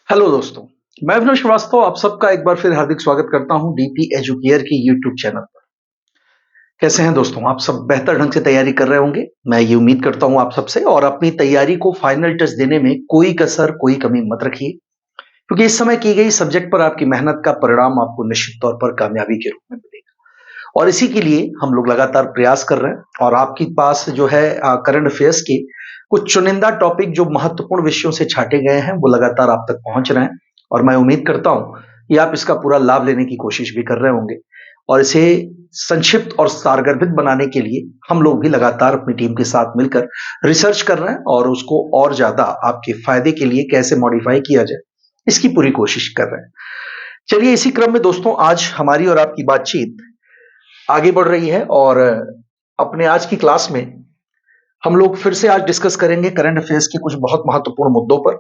Hello दोस्तों, मैं अभिनव श्रीवास्तव आप सबका एक बार फिर हार्दिक स्वागत करता हूं डीपी एजुकेयर की यूट्यूब चैनल पर। कैसे हैं दोस्तों? आप सब बेहतर ढंग से तैयारी कर रहे होंगे। मैं ये उम्मीद करता हूं आप सबसे और अपनी तैयारी को फाइनल टच देने में कोई कसर, कोई कमी मत रखिए, क्योंकि इस समय की गई सब्जेक्ट पर आपकी मेहनत का परिणाम आपको निश्चित तौर पर कामयाबी के रूप में मिलेगा। और इसी के लिए हम लोग लगातार प्रयास कर रहे हैं और आपके पास जो है करंट अफेयर्स के कुछ चुनिंदा टॉपिक जो महत्वपूर्ण विषयों से छाटे गए हैं वो लगातार आप तक पहुंच रहे हैं और मैं उम्मीद करता हूं कि आप इसका पूरा लाभ लेने की कोशिश भी कर रहे होंगे और इसे संक्षिप्त और सारगर्भित बनाने के लिए हम लोग भी लगातार अपनी टीम के साथ मिलकर रिसर्च कर रहे हैं और उसको और ज्यादा आपके फायदे के लिए कैसे मॉडिफाई किया जाए इसकी पूरी कोशिश कर रहे हैं। चलिए इसी क्रम में दोस्तों आज हमारी और आपकी बातचीत आगे बढ़ रही है और अपने आज की क्लास में हम लोग फिर से आज डिस्कस करेंगे करंट अफेयर्स के कुछ बहुत महत्वपूर्ण मुद्दों पर।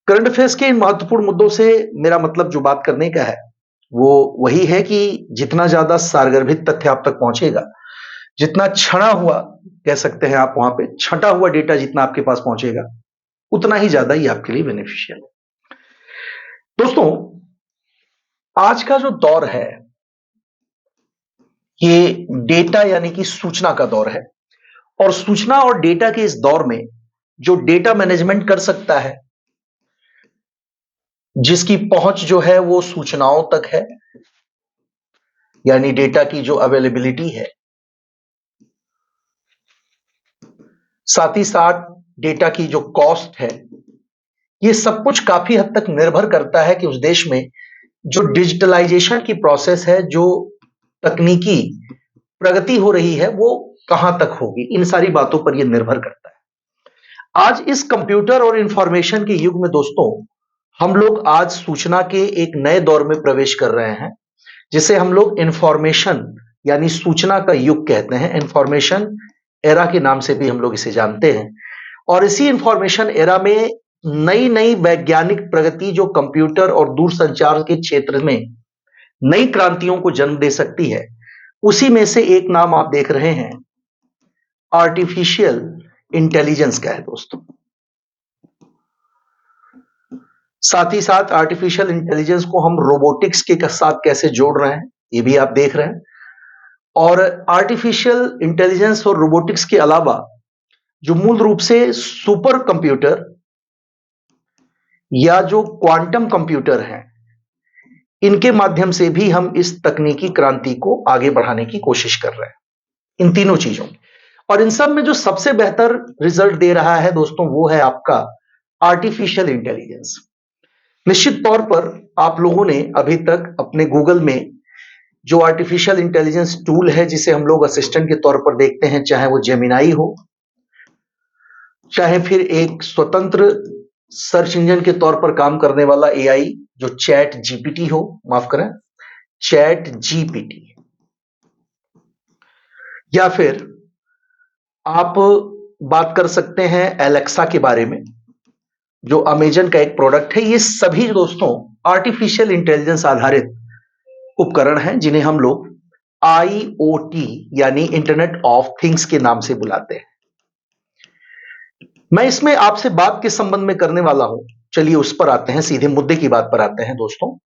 करंट अफेयर्स के इन महत्वपूर्ण मुद्दों से मेरा मतलब जो बात करने का है वो वही है कि जितना ज्यादा सारगर्भित तथ्य आप तक पहुंचेगा, जितना छना हुआ कह सकते हैं आप, वहां पे छटा हुआ डेटा जितना आपके पास पहुंचेगा उतना ही ज्यादा ही आपके लिए बेनिफिशियल है। दोस्तों आज का जो दौर है ये डेटा यानी कि सूचना का दौर है और सूचना और डेटा के इस दौर में जो डेटा मैनेजमेंट कर सकता है, जिसकी पहुंच जो है वो सूचनाओं तक है, यानी डेटा की जो अवेलेबिलिटी है, साथ ही साथ डेटा की जो कॉस्ट है, ये सब कुछ काफी हद तक निर्भर करता है कि उस देश में जो डिजिटलाइजेशन की प्रोसेस है, जो तकनीकी प्रगति हो रही है वो कहां तक होगी। इन सारी बातों पर यह निर्भर करता है। आज इस कंप्यूटर और इंफॉर्मेशन के युग में दोस्तों हम लोग आज सूचना के एक नए दौर में प्रवेश कर रहे हैं, जिसे हम लोग इंफॉर्मेशन यानी सूचना का युग कहते हैं। इंफॉर्मेशन एरा के नाम से भी हम लोग इसे जानते हैं और इसी इंफॉर्मेशन एरा में नई नई वैज्ञानिक प्रगति जो कंप्यूटर और दूरसंचार के क्षेत्र में नई क्रांतियों को जन्म दे सकती है, उसी में से एक नाम आप देख रहे हैं आर्टिफिशियल इंटेलिजेंस का है दोस्तों। साथ ही साथ आर्टिफिशियल इंटेलिजेंस को हम रोबोटिक्स के साथ कैसे जोड़ रहे हैं ये भी आप देख रहे हैं। और आर्टिफिशियल इंटेलिजेंस और रोबोटिक्स के अलावा जो मूल रूप से सुपर कंप्यूटर या जो क्वांटम कंप्यूटर हैं, इनके माध्यम से भी हम इस तकनीकी क्रांति को आगे बढ़ाने की कोशिश कर रहे हैं, इन तीनों चीजों में। और इन सब में जो सबसे बेहतर रिजल्ट दे रहा है दोस्तों वो है आपका आर्टिफिशियल इंटेलिजेंस। निश्चित तौर पर आप लोगों ने अभी तक अपने गूगल में जो आर्टिफिशियल इंटेलिजेंस टूल है जिसे हम लोग असिस्टेंट के तौर पर देखते हैं, चाहे वो जेमिनाई हो, चाहे फिर एक स्वतंत्र सर्च इंजन के तौर पर काम करने वाला एआई जो चैट जीपीटी हो, माफ करें चैट जीपीटी, या फिर आप बात कर सकते हैं एलेक्सा के बारे में जो अमेजन का एक प्रोडक्ट है। ये सभी दोस्तों आर्टिफिशियल इंटेलिजेंस आधारित उपकरण हैं जिन्हें हम लोग आईओटी यानी इंटरनेट ऑफ थिंग्स के नाम से बुलाते हैं। मैं इसमें आपसे बात के संबंध में करने वाला हूं, चलिए उस पर आते हैं, सीधे मुद्दे की बात पर आते हैं दोस्तों।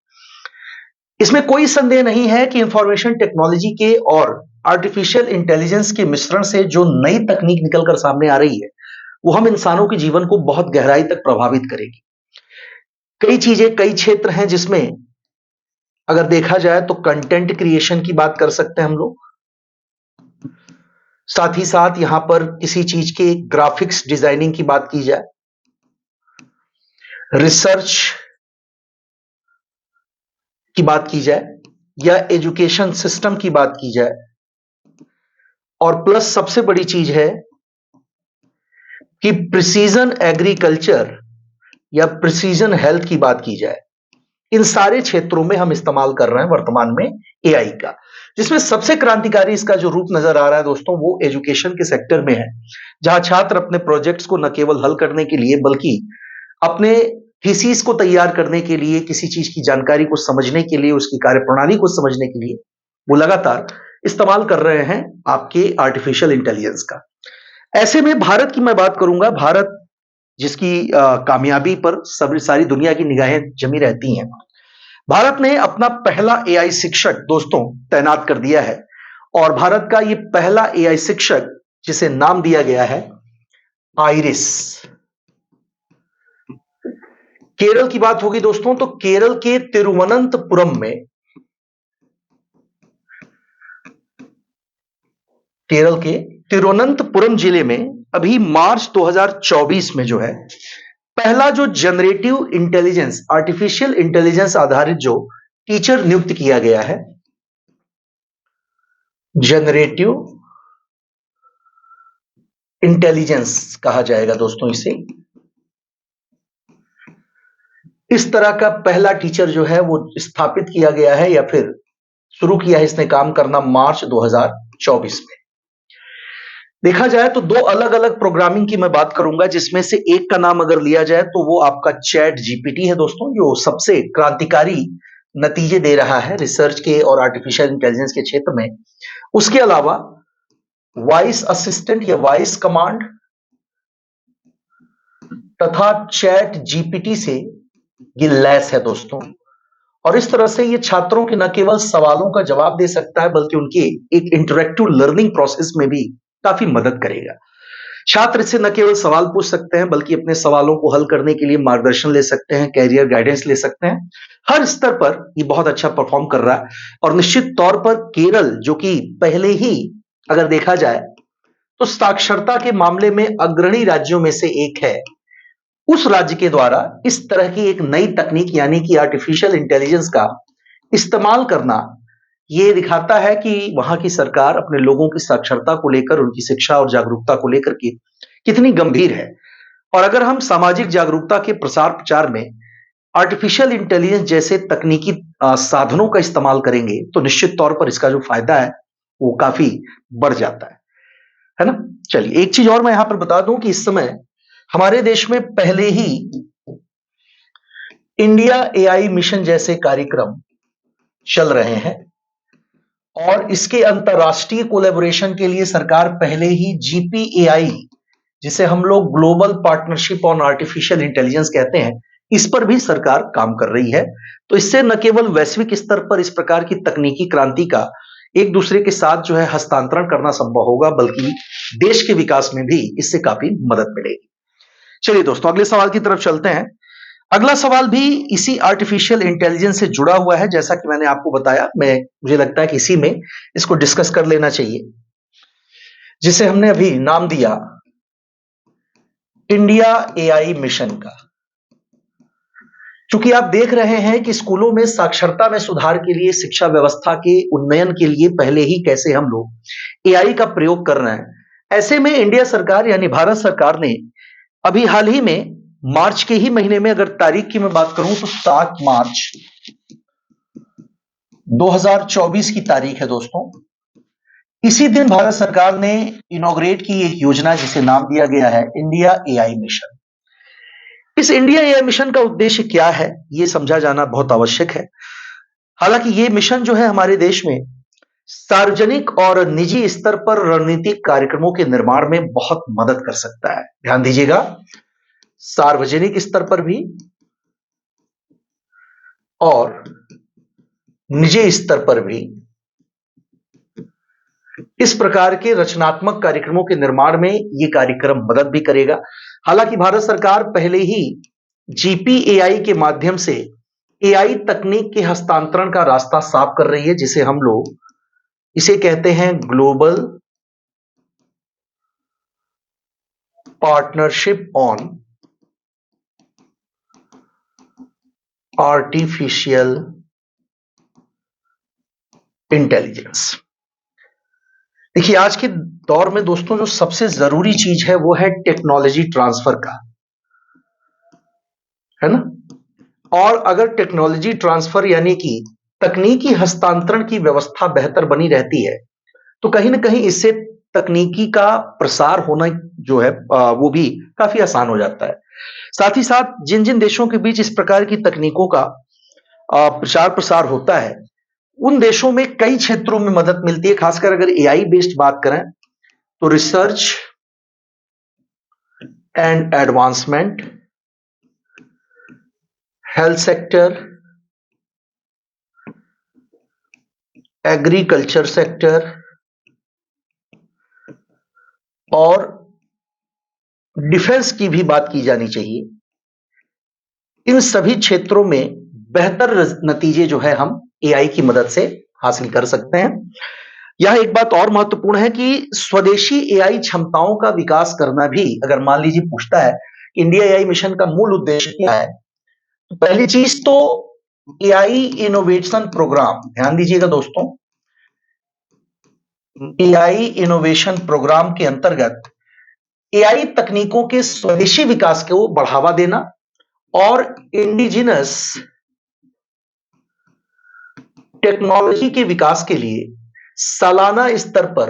इसमें कोई संदेह नहीं है कि इंफॉर्मेशन टेक्नोलॉजी के और आर्टिफिशियल इंटेलिजेंस के मिश्रण से जो नई तकनीक निकलकर सामने आ रही है वो हम इंसानों के जीवन को बहुत गहराई तक प्रभावित करेगी। कई चीजें, कई क्षेत्र हैं जिसमें अगर देखा जाए तो कंटेंट क्रिएशन की बात कर सकते हैं हम लोग, साथ ही साथ यहां पर किसी चीज के ग्राफिक्स डिजाइनिंग की बात की जाए, रिसर्च की बात की जाए, या एजुकेशन सिस्टम की बात की जाए, और प्लस सबसे बड़ी चीज है कि प्रिसीजन एग्रीकल्चर या प्रिसीजन हेल्थ की बात की जाए। इन सारे क्षेत्रों में हम इस्तेमाल कर रहे हैं वर्तमान में एआई का, जिसमें सबसे क्रांतिकारी इसका जो रूप नजर आ रहा है दोस्तों वो एजुकेशन के सेक्टर में है, जहां छात्र अपने प्रोजेक्ट्स को न केवल हल करने के लिए बल्कि अपने थीसिस को तैयार करने के लिए, किसी चीज की जानकारी को समझने के लिए, उसकी कार्यप्रणाली को समझने के लिए वो लगातार इस्तेमाल कर रहे हैं आपके आर्टिफिशियल इंटेलिजेंस का। ऐसे में भारत की मैं बात करूंगा। भारत जिसकी कामयाबी पर सारी दुनिया की निगाहें जमी रहती हैं। भारत ने अपना पहला एआई शिक्षक दोस्तों तैनात कर दिया है और भारत का ये पहला एआई शिक्षक जिसे नाम दिया गया है आइरिस। केरल की बात होगी दोस्तों तो केरल के तिरुवनंतपुरम में, केरल के तिरुवनंतपुरम जिले में अभी मार्च 2024 में जो है पहला जो जनरेटिव इंटेलिजेंस, आर्टिफिशियल इंटेलिजेंस आधारित जो टीचर नियुक्त किया गया है, जनरेटिव इंटेलिजेंस कहा जाएगा दोस्तों इसे। इस तरह का पहला टीचर जो है वो स्थापित किया गया है या फिर शुरू किया है इसने काम करना मार्च 2024 में। देखा जाए तो दो अलग अलग प्रोग्रामिंग की मैं बात करूंगा, जिसमें से एक का नाम अगर लिया जाए तो वो आपका चैट जीपीटी है दोस्तों, जो सबसे क्रांतिकारी नतीजे दे रहा है रिसर्च के और आर्टिफिशियल इंटेलिजेंस के क्षेत्र में। उसके अलावा वॉइस असिस्टेंट या वॉइस कमांड तथा चैट जीपीटी से ये लैस है दोस्तों, और इस तरह से ये छात्रों के न केवल सवालों का जवाब दे सकता है बल्कि उनके एक इंटरेक्टिव लर्निंग प्रोसेस में भी काफी मदद करेगा। छात्र इससे न केवल सवाल पूछ सकते हैं बल्कि अपने सवालों को हल करने के लिए मार्गदर्शन ले सकते हैं, कैरियर गाइडेंस ले सकते हैं। हर स्तर पर ये बहुत अच्छा परफॉर्म कर रहा है और निश्चित तौर पर केरल, जो कि पहले ही अगर देखा जाए तो साक्षरता के मामले में अग्रणी राज्यों में से एक है, उस राज्य के द्वारा इस तरह की एक नई तकनीक यानी कि आर्टिफिशियल इंटेलिजेंस का इस्तेमाल करना ये दिखाता है कि वहां की सरकार अपने लोगों की साक्षरता को लेकर, उनकी शिक्षा और जागरूकता को लेकर के कितनी गंभीर है। और अगर हम सामाजिक जागरूकता के प्रसार प्रचार में आर्टिफिशियल इंटेलिजेंस जैसे तकनीकी साधनों का इस्तेमाल करेंगे तो निश्चित तौर पर इसका जो फायदा है वो काफी बढ़ जाता है ना। चलिए एक चीज और मैं यहां पर बता दूं कि इस समय हमारे देश में पहले ही इंडिया एआई मिशन जैसे कार्यक्रम चल रहे हैं और इसके अंतरराष्ट्रीय कोलैबोरेशन के लिए सरकार पहले ही जीपीएआई, जिसे हम लोग global partnership on artificial intelligence कहते हैं, इस पर भी सरकार काम कर रही है। तो इससे न केवल वैश्विक स्तर पर इस प्रकार की तकनीकी क्रांति का एक दूसरे के साथ जो है हस्तांतरण करना संभव होगा बल्कि देश के विकास में भी इससे काफी मदद मिलेगी। चलिए दोस्तों अगले सवाल की तरफ चलते हैं। अगला सवाल भी इसी आर्टिफिशियल इंटेलिजेंस से जुड़ा हुआ है, जैसा कि मैंने आपको बताया, मुझे लगता है कि इसी में इसको डिस्कस कर लेना चाहिए, जिसे हमने अभी नाम दिया इंडिया एआई मिशन का। क्योंकि आप देख रहे हैं कि स्कूलों में साक्षरता में सुधार के लिए, शिक्षा व्यवस्था के उन्नयन के लिए पहले ही कैसे हम लोग एआई का प्रयोग कर रहे हैं। ऐसे में इंडिया सरकार यानी भारत सरकार ने अभी हाल ही में मार्च के ही महीने में, अगर तारीख की मैं बात करूं तो 7 मार्च 2024 की तारीख है दोस्तों, इसी दिन भारत सरकार ने इनॉग्रेट की एक योजना जिसे नाम दिया गया है इंडिया एआई मिशन। इस इंडिया एआई मिशन का उद्देश्य क्या है यह समझा जाना बहुत आवश्यक है। हालांकि यह मिशन जो है हमारे देश में सार्वजनिक और निजी स्तर पर रणनीतिक कार्यक्रमों के निर्माण में बहुत मदद कर सकता है। ध्यान दीजिएगा, सार्वजनिक स्तर पर भी और निजी स्तर पर भी इस प्रकार के रचनात्मक कार्यक्रमों के निर्माण में यह कार्यक्रम मदद भी करेगा। हालांकि भारत सरकार पहले ही जीपीएआई के माध्यम से एआई तकनीक के हस्तांतरण का रास्ता साफ कर रही है, जिसे हम लोग इसे कहते हैं global partnership on artificial intelligence. देखिए आज के दौर में दोस्तों जो सबसे जरूरी चीज है वो है टेक्नोलॉजी ट्रांसफर का, है ना। और अगर टेक्नोलॉजी ट्रांसफर यानी कि तकनीकी हस्तांतरण की व्यवस्था बेहतर बनी रहती है तो कहीं ना कहीं इससे तकनीकी का प्रसार होना जो है वो भी काफी आसान हो जाता है। साथ ही साथ जिन जिन देशों के बीच इस प्रकार की तकनीकों का प्रचार प्रसार होता है उन देशों में कई क्षेत्रों में मदद मिलती है। खासकर अगर एआई बेस्ड बात करें तो research, and advancement, health sector, agriculture sector और डिफेंस की भी बात की जानी चाहिए। इन सभी क्षेत्रों में बेहतर नतीजे जो है हम एआई की मदद से हासिल कर सकते हैं। यह एक बात और महत्वपूर्ण है कि स्वदेशी एआई क्षमताओं का विकास करना भी, अगर मान लीजिए पूछता है इंडिया एआई मिशन का मूल उद्देश्य क्या है, तो पहली चीज तो एआई इनोवेशन प्रोग्राम, ध्यान दीजिएगा दोस्तों, एआई इनोवेशन प्रोग्राम के अंतर्गत एआई तकनीकों के स्वदेशी विकास को बढ़ावा देना और इंडिजिनस टेक्नोलॉजी के विकास के लिए सालाना स्तर पर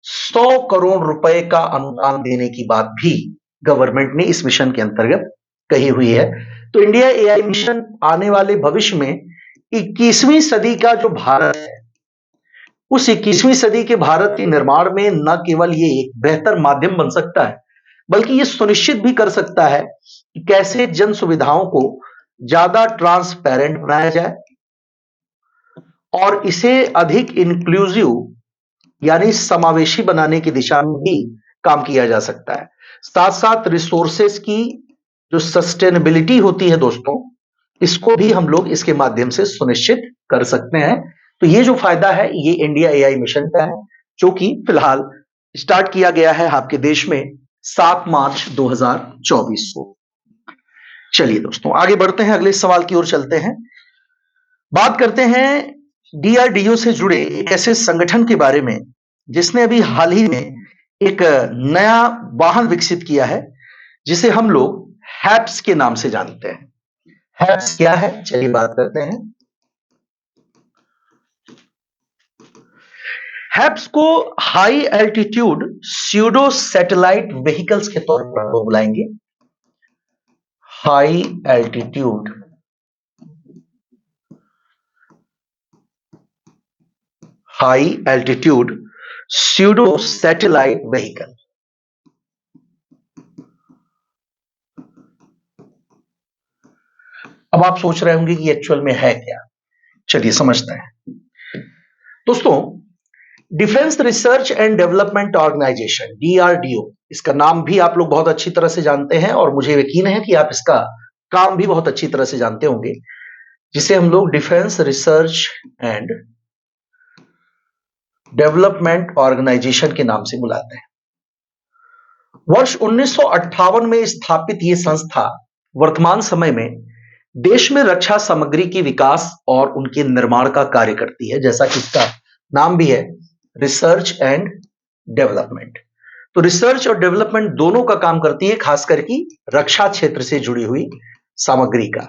100 करोड़ रुपए का अनुदान देने की बात भी गवर्नमेंट ने इस मिशन के अंतर्गत कही हुई है। तो इंडिया एआई मिशन आने वाले भविष्य में 21वीं सदी का जो भारत है, उस 21वीं सदी के भारत के निर्माण में न केवल ये एक बेहतर माध्यम बन सकता है, बल्कि ये सुनिश्चित भी कर सकता है कि कैसे जन सुविधाओं को ज्यादा ट्रांसपेरेंट बनाया जाए और इसे अधिक इंक्लूसिव यानी समावेशी बनाने की दिशा में भी काम किया जा सकता है। साथ साथ रिसोर्सेस की जो सस्टेनेबिलिटी होती है दोस्तों, इसको भी हम लोग इसके माध्यम से सुनिश्चित कर सकते हैं। तो ये जो फायदा है ये इंडिया एआई मिशन का है, जो कि फिलहाल स्टार्ट किया गया है आपके देश में 7 मार्च 2024 को। चलिए दोस्तों आगे बढ़ते हैं, अगले सवाल की ओर चलते हैं। बात करते हैं डीआरडीओ से जुड़े एक ऐसे संगठन के बारे में जिसने अभी हाल ही में एक नया वाहन विकसित किया है, जिसे हम लोग हैप्स के नाम से जानते हैं। हैप्स क्या है, चलिए बात करते हैं। हैप्स को high altitude pseudo satellite vehicles के तौर पर बुलाएंगे। High altitude pseudo satellite vehicle. अब आप सोच रहे होंगे कि एक्चुअल में है क्या, चलिए समझते हैं। दोस्तों, defence research and development organisation DRDO, इसका नाम भी आप लोग बहुत अच्छी तरह से जानते हैं और मुझे यकीन है कि आप इसका काम भी बहुत अच्छी तरह से जानते होंगे, जिसे हम लोग defence research and development organisation के नाम से बुलाते हैं। वर्ष 1958 में स्थापित ये संस्था वर्तमान समय में देश में रक्षा सामग्री के विकास और उनके निर्माण का कार्य करती है, जैसा कि इसका नाम भी है, रिसर्च एंड डेवलपमेंट। तो रिसर्च और डेवलपमेंट दोनों का काम करती है, खास करके रक्षा क्षेत्र से जुड़ी हुई सामग्री का,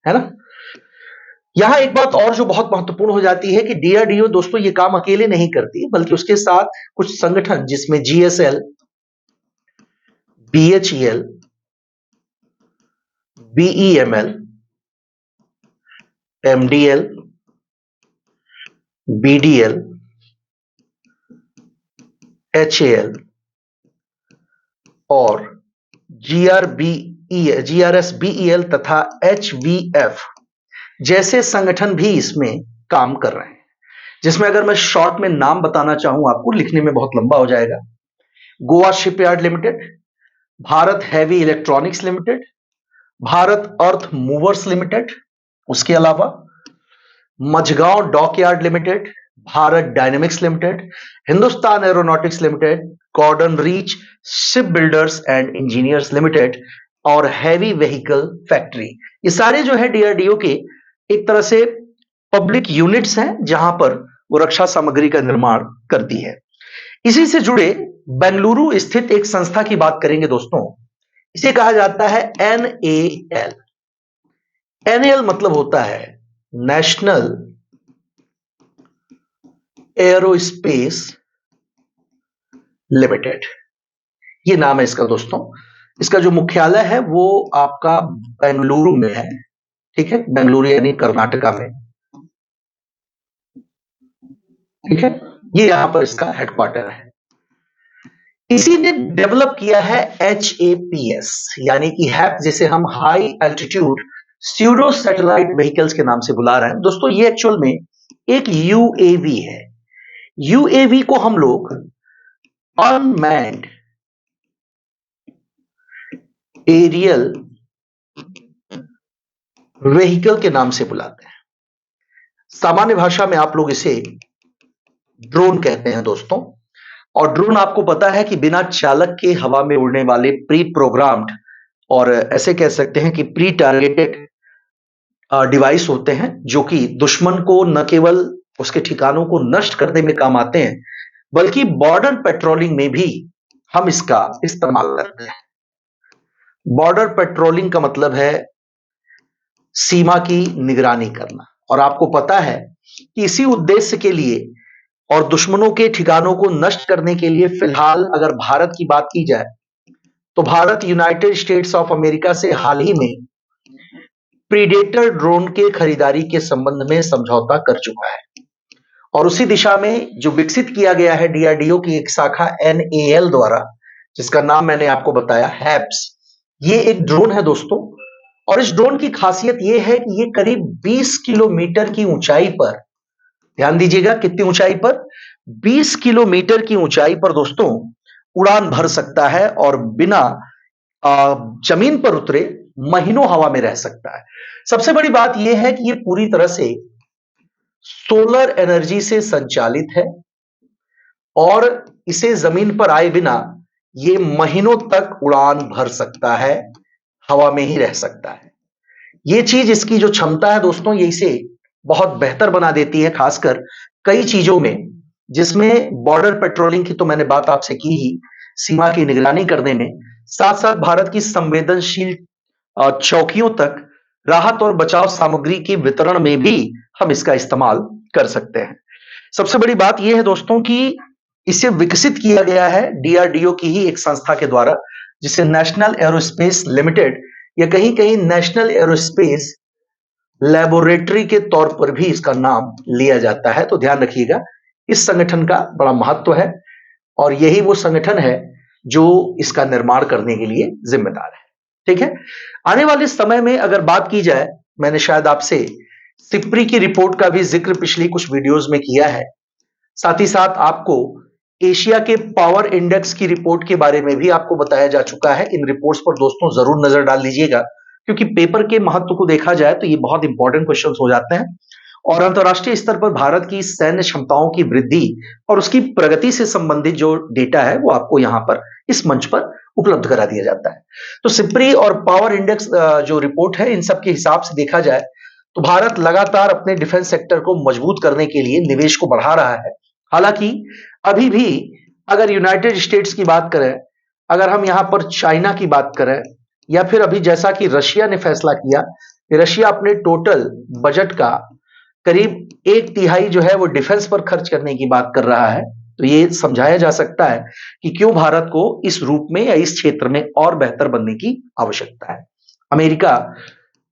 है ना। यहां एक बात और जो बहुत महत्वपूर्ण हो जाती है कि डीआरडीओ दोस्तों ये काम अकेले नहीं करती, बल्कि उसके साथ कुछ संगठन जिसमें GSL, BHEL, BEML, MDL, BDL, HAL और जीआरएसबीईएल तथा एचवीएफ जैसे संगठन भी इसमें काम कर रहे हैं, जिसमें अगर मैं शॉर्ट में नाम बताना चाहूं आपको, लिखने में बहुत लंबा हो जाएगा। Goa shipyard limited, Bharat heavy electronics limited, Bharat earth movers limited, उसके अलावा Mazagaon dockyard limited, Bharat dynamics limited, Hindustan aeronautics limited, garden reach ship builders and engineers limited और हैवी व्हीकल फैक्ट्री। ये सारे जो है डीआरडीओ के एक तरह से पब्लिक यूनिट्स हैं, जहां पर वो रक्षा सामग्री का निर्माण करती है। इसी से जुड़े बेंगलुरु स्थित एक संस्था की बात करेंगे दोस्तों, इसे कहा जाता है एनएएल। एनएएल मतलब होता है नेशनल एरोस्पेस लिमिटेड, ये नाम है इसका दोस्तों। इसका जो मुख्यालय है वो आपका बेंगलुरु में है, ठीक है, बेंगलुरु यानी कर्नाटका में, ठीक है, ये यहां पर इसका हेडक्वार्टर है। इसी ने डेवलप किया है HAPS, यानी कि हैप, जिसे हम high altitude pseudo satellite vehicles के नाम से बुला रहे हैं। दोस्तों ये एक्चुअल में एक UAV है। UAV को हम लोग अनमैन्ड एरियल व्हीकल के नाम से बुलाते हैं। सामान्य भाषा में आप लोग इसे ड्रोन कहते हैं दोस्तों। और ड्रोन आपको पता है कि बिना चालक के हवा में उड़ने वाले प्री प्रोग्राम्ड और ऐसे कह सकते हैं कि प्री टारगेटेड डिवाइस होते हैं, जो कि दुश्मन को न केवल उसके ठिकानों को नष्ट करने में काम आते हैं, बल्कि बॉर्डर पेट्रोलिंग में भी हम इसका इस्तेमाल करते हैं। बॉर्डर पेट्रोलिंग का मतलब है सीमा की निगरानी करना। और आपको पता है कि इसी उद्देश्य के लिए और दुश्मनों के ठिकानों को नष्ट करने के लिए फिलहाल अगर भारत की बात की जाए तो Bharat United states of America से हाल ही में प्रीडेटर ड्रोन के खरीदारी के संबंध में समझौता कर चुका है। और उसी दिशा में जो विकसित किया गया है DRDO की एक शाखा NAL द्वारा, जिसका नाम मैंने आपको बताया हैप्स, ये एक ड्रोन है दोस्तों। और इस ड्रोन की खासियत ये है कि ये करीब 20 किलोमीटर की ऊंचाई पर, ध्यान दीजिएगा कितनी ऊंचाई पर, 20 किलोमीटर की ऊंचाई पर दोस्तों उड़ान भर सकता है और बिना जमीन पर उतरे महीनों हवा में रह सकता है। सबसे बड़ी बात यह है कि ये पूरी तरह से सोलर एनर्जी से संचालित है और इसे जमीन पर आए बिना ये महीनों तक उड़ान भर सकता है, हवा में ही रह सकता है। ये चीज, इसकी जो क्षमता है दोस्तों, ये इसे बहुत बेहतर बना देती है, खासकर कई चीजों में, जिसमें बॉर्डर पेट्रोलिंग की तो मैंने बात आपसे की ही, सीमा की निगरानी करने में, साथ साथ भारत की संवेदनशील चौकियों तक राहत और बचाव सामग्री के वितरण में भी हम इसका इस्तेमाल कर सकते हैं। सबसे बड़ी बात यह है दोस्तों कि इसे विकसित किया गया है DRDO की ही एक संस्था के द्वारा, जिसे नेशनल एरोस्पेस लिमिटेड या कहीं कहीं नेशनल एरोस्पेस लैबोरेटरी के तौर पर भी इसका नाम लिया जाता है। तो ध्यान रखिएगा, इस संगठन का बड़ा महत्व है और यही वो संगठन है जो इसका निर्माण करने के लिए जिम्मेदार है। ठीक है, आने वाले समय में अगर बात की जाए, मैंने शायद आपसे सिप्री की रिपोर्ट का भी जिक्र पिछली कुछ वीडियोस में किया है, साथ ही साथ आपको एशिया के पावर इंडेक्स की रिपोर्ट के बारे में भी आपको बताया जा चुका है। इन रिपोर्ट्स पर दोस्तों जरूर नजर डाल लीजिएगा, क्योंकि पेपर के महत्व को देखा जाए तो ये बहुत इंपॉर्टेंट क्वेश्चंस हो जाते हैं। और अंतरराष्ट्रीय स्तर पर भारत की सैन्य क्षमताओं की वृद्धि और उसकी प्रगति से संबंधित जो डेटा है वो आपको यहाँ पर इस मंच पर उपलब्ध करा दिया जाता है। तो सिप्री और पावर इंडेक्स जो रिपोर्ट है, इन सब के हिसाब से देखा जाए तो भारत लगातार अपने डिफेंस सेक्टर को मजबूत करने के लिए निवेश को बढ़ा रहा है। हालांकि अभी भी अगर यूनाइटेड स्टेट्स की बात करें, अगर हम यहां पर चाइना की बात करें, या फिर अभी जैसा कि रशिया ने फैसला किया कि रशिया अपने टोटल बजट का करीब 1/3 जो है वो डिफेंस पर खर्च करने की बात कर रहा है, तो ये समझाया जा सकता है कि क्यों भारत को इस रूप में या इस क्षेत्र में और बेहतर बनने की आवश्यकता है। अमेरिका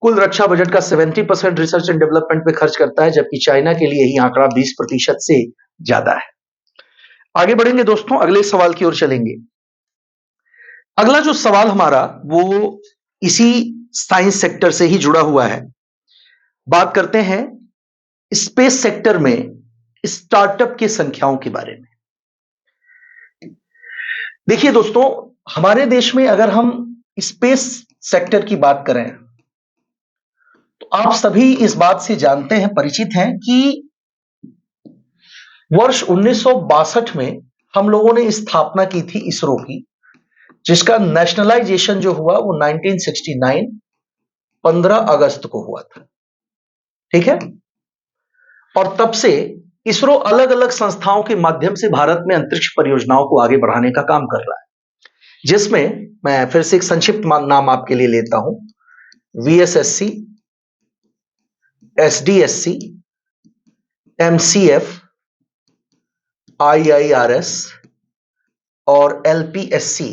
कुल रक्षा बजट का 70% रिसर्च एंड डेवलपमेंट पे खर्च करता है, जबकि चाइना के लिए यही आंकड़ा 20% से ज्यादा है। आगे बढ़ेंगे दोस्तों, अगले सवाल की ओर चलेंगे। अगला जो सवाल हमारा वो इसी साइंस सेक्टर से ही जुड़ा हुआ है। बात करते हैं स्पेस सेक्टर में स्टार्टअप की संख्याओं के बारे में। देखिए दोस्तों, हमारे देश में अगर हम स्पेस सेक्टर की बात करें तो आप सभी इस बात से जानते हैं, परिचित हैं कि वर्ष 1962 में हम लोगों ने स्थापना की थी इसरो की, जिसका नेशनलाइजेशन जो हुआ वो 1969 15 अगस्त को हुआ था। ठीक है, और तब से इसरो अलग अलग संस्थाओं के माध्यम से भारत में अंतरिक्ष परियोजनाओं को आगे बढ़ाने का काम कर रहा है, जिसमें मैं फिर से एक संक्षिप्त नाम आपके लिए लेता हूं: VSSC, SDSC, MCF, IIRS और LPSC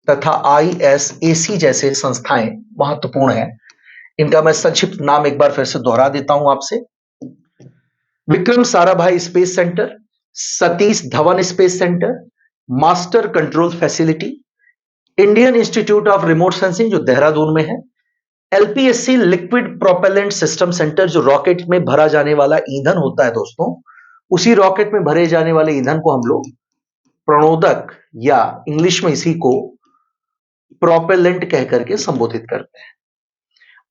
तथा ISAC जैसे संस्थाएं महत्वपूर्ण हैं। इनका मैं संक्षिप्त नाम एक बार फिर से दोहरा देता हूं आपसे: Vikram Sarabhai space centre, Satish Dhawan space centre, master control facility, Indian institute of remote sensing जो देहरादून में है, LPSC liquid propellant system centre जो रॉकेट में भरा जाने वाला ईंधन होता है दोस्तों, उसी रॉकेट में भरे जाने वाले ईंधन को हम लोग प्रणोदक या इंग्लिश में इसी को प्रोपेलेंट कह करके संबोधित करते हैं।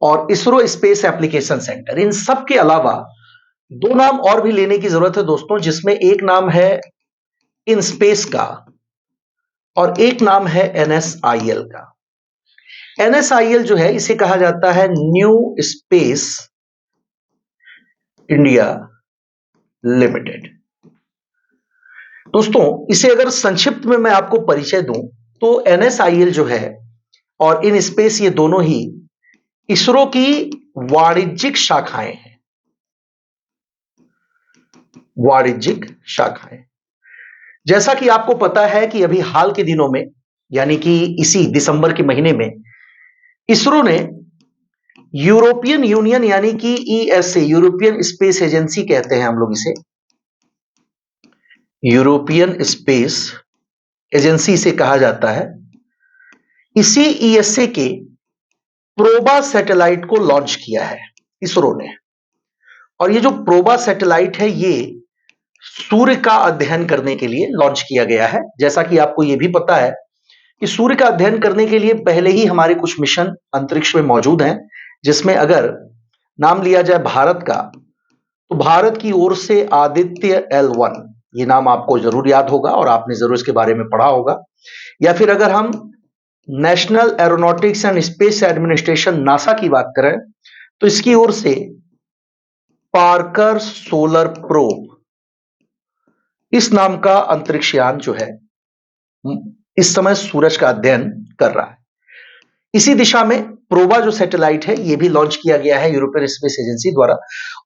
और इसरो स्पेस एप्लीकेशन सेंटर, इन सब के अलावा दो नाम और भी लेने की जरूरत है दोस्तों, जिसमें एक नाम है इन स्पेस का और एक नाम है एनएसआईएल का। एनएसआईएल जो है इसे कहा जाता है न्यू स्पेस इंडिया लिमिटेड। दोस्तों इसे अगर संक्षिप्त में मैं आपको परिचय दूं तो एनएसआईएल जो है और इन स्पेस ये दोनों ही इसरो की वाणिज्यिक शाखाएं हैं। वाणिज्यिक शाखाएं, जैसा कि आपको पता है कि अभी हाल के दिनों में यानी कि इसी दिसंबर के महीने में इसरो ने यूरोपियन यूनियन यानी कि ईएसए, यूरोपियन स्पेस एजेंसी कहते हैं हम लोग इसे, यूरोपियन स्पेस एजेंसी से कहा जाता है, इसी ईएसए के प्रोबा सैटेलाइट को लॉन्च किया है इसरो ने। और ये जो प्रोबा सैटेलाइट है ये सूर्य का अध्ययन करने के लिए लॉन्च किया गया है। जैसा कि आपको ये भी पता है कि सूर्य का अध्ययन करने के लिए पहले ही हमारे कुछ मिशन अंतरिक्ष में मौजूद हैं, जिसमें अगर नाम लिया जाए भारत का तो भारत की ओर से आदित्य L1, ये नाम आपको जरूर याद होगा और आपने जरूर इसके बारे में पढ़ा होगा। या फिर अगर हम national aeronautics and space administration NASA की बात करें तो इसकी ओर से पार्कर सोलर प्रोब, इस नाम का अंतरिक्ष यान जो है इस समय सूरज का अध्ययन कर रहा है। इसी दिशा में प्रोबा जो सैटेलाइट है ये भी लॉन्च किया गया है यूरोपियन स्पेस एजेंसी द्वारा।